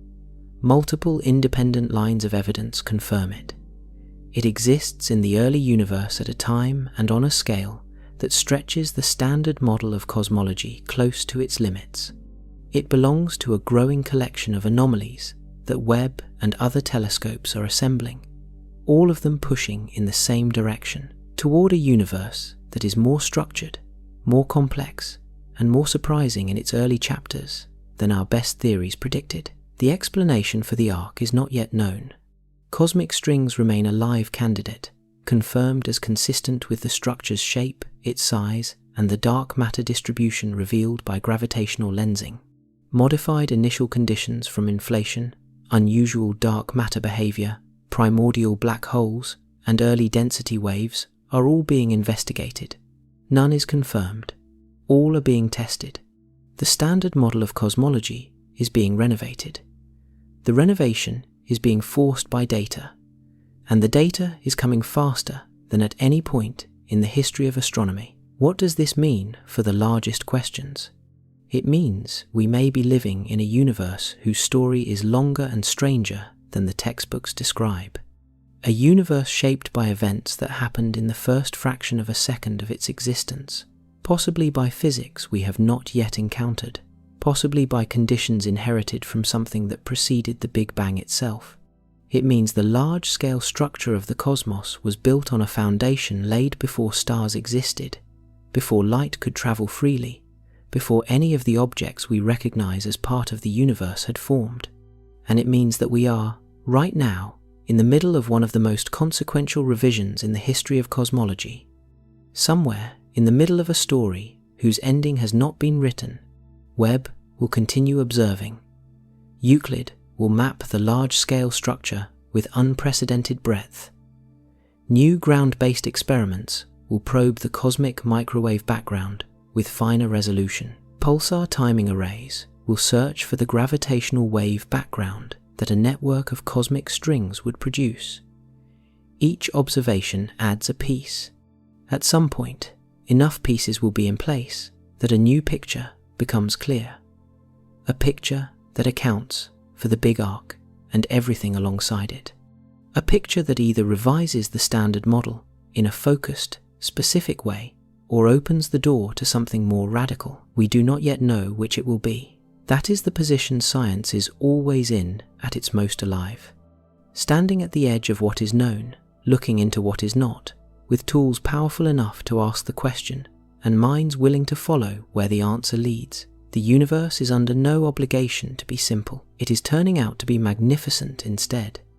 Multiple independent lines of evidence confirm it. It exists in the early universe at a time and on a scale that stretches the standard model of cosmology close to its limits. It belongs to a growing collection of anomalies that Webb and other telescopes are assembling, all of them pushing in the same direction, toward a universe that is more structured, more complex, and more surprising in its early chapters than our best theories predicted. The explanation for the arc is not yet known. Cosmic strings remain a live candidate, confirmed as consistent with the structure's shape, its size, and the dark matter distribution revealed by gravitational lensing. Modified initial conditions from inflation, unusual dark matter behavior, primordial black holes, and early density waves are all being investigated. None is confirmed. All are being tested. The standard model of cosmology is being renovated. The renovation is being forced by data, and the data is coming faster than at any point in the history of astronomy. What does this mean for the largest questions? It means we may be living in a universe whose story is longer and stranger than the textbooks describe. A universe shaped by events that happened in the first fraction of a second of its existence, possibly by physics we have not yet encountered, possibly by conditions inherited from something that preceded the Big Bang itself. It means the large-scale structure of the cosmos was built on a foundation laid before stars existed, before light could travel freely, before any of the objects we recognize as part of the universe had formed. And it means that we are, right now, in the middle of one of the most consequential revisions in the history of cosmology. Somewhere in the middle of a story whose ending has not been written, Webb will continue observing. Euclid will map the large-scale structure with unprecedented breadth. New ground-based experiments will probe the cosmic microwave background with finer resolution. Pulsar timing arrays will search for the gravitational wave background that a network of cosmic strings would produce. Each observation adds a piece. At some point, enough pieces will be in place that a new picture becomes clear. A picture that accounts for the Big Ark and everything alongside it. A picture that either revises the standard model in a focused, specific way or opens the door to something more radical. We do not yet know which it will be. That is the position science is always in at its most alive. Standing at the edge of what is known, looking into what is not, with tools powerful enough to ask the question and minds willing to follow where the answer leads. The universe is under no obligation to be simple. It is turning out to be magnificent instead.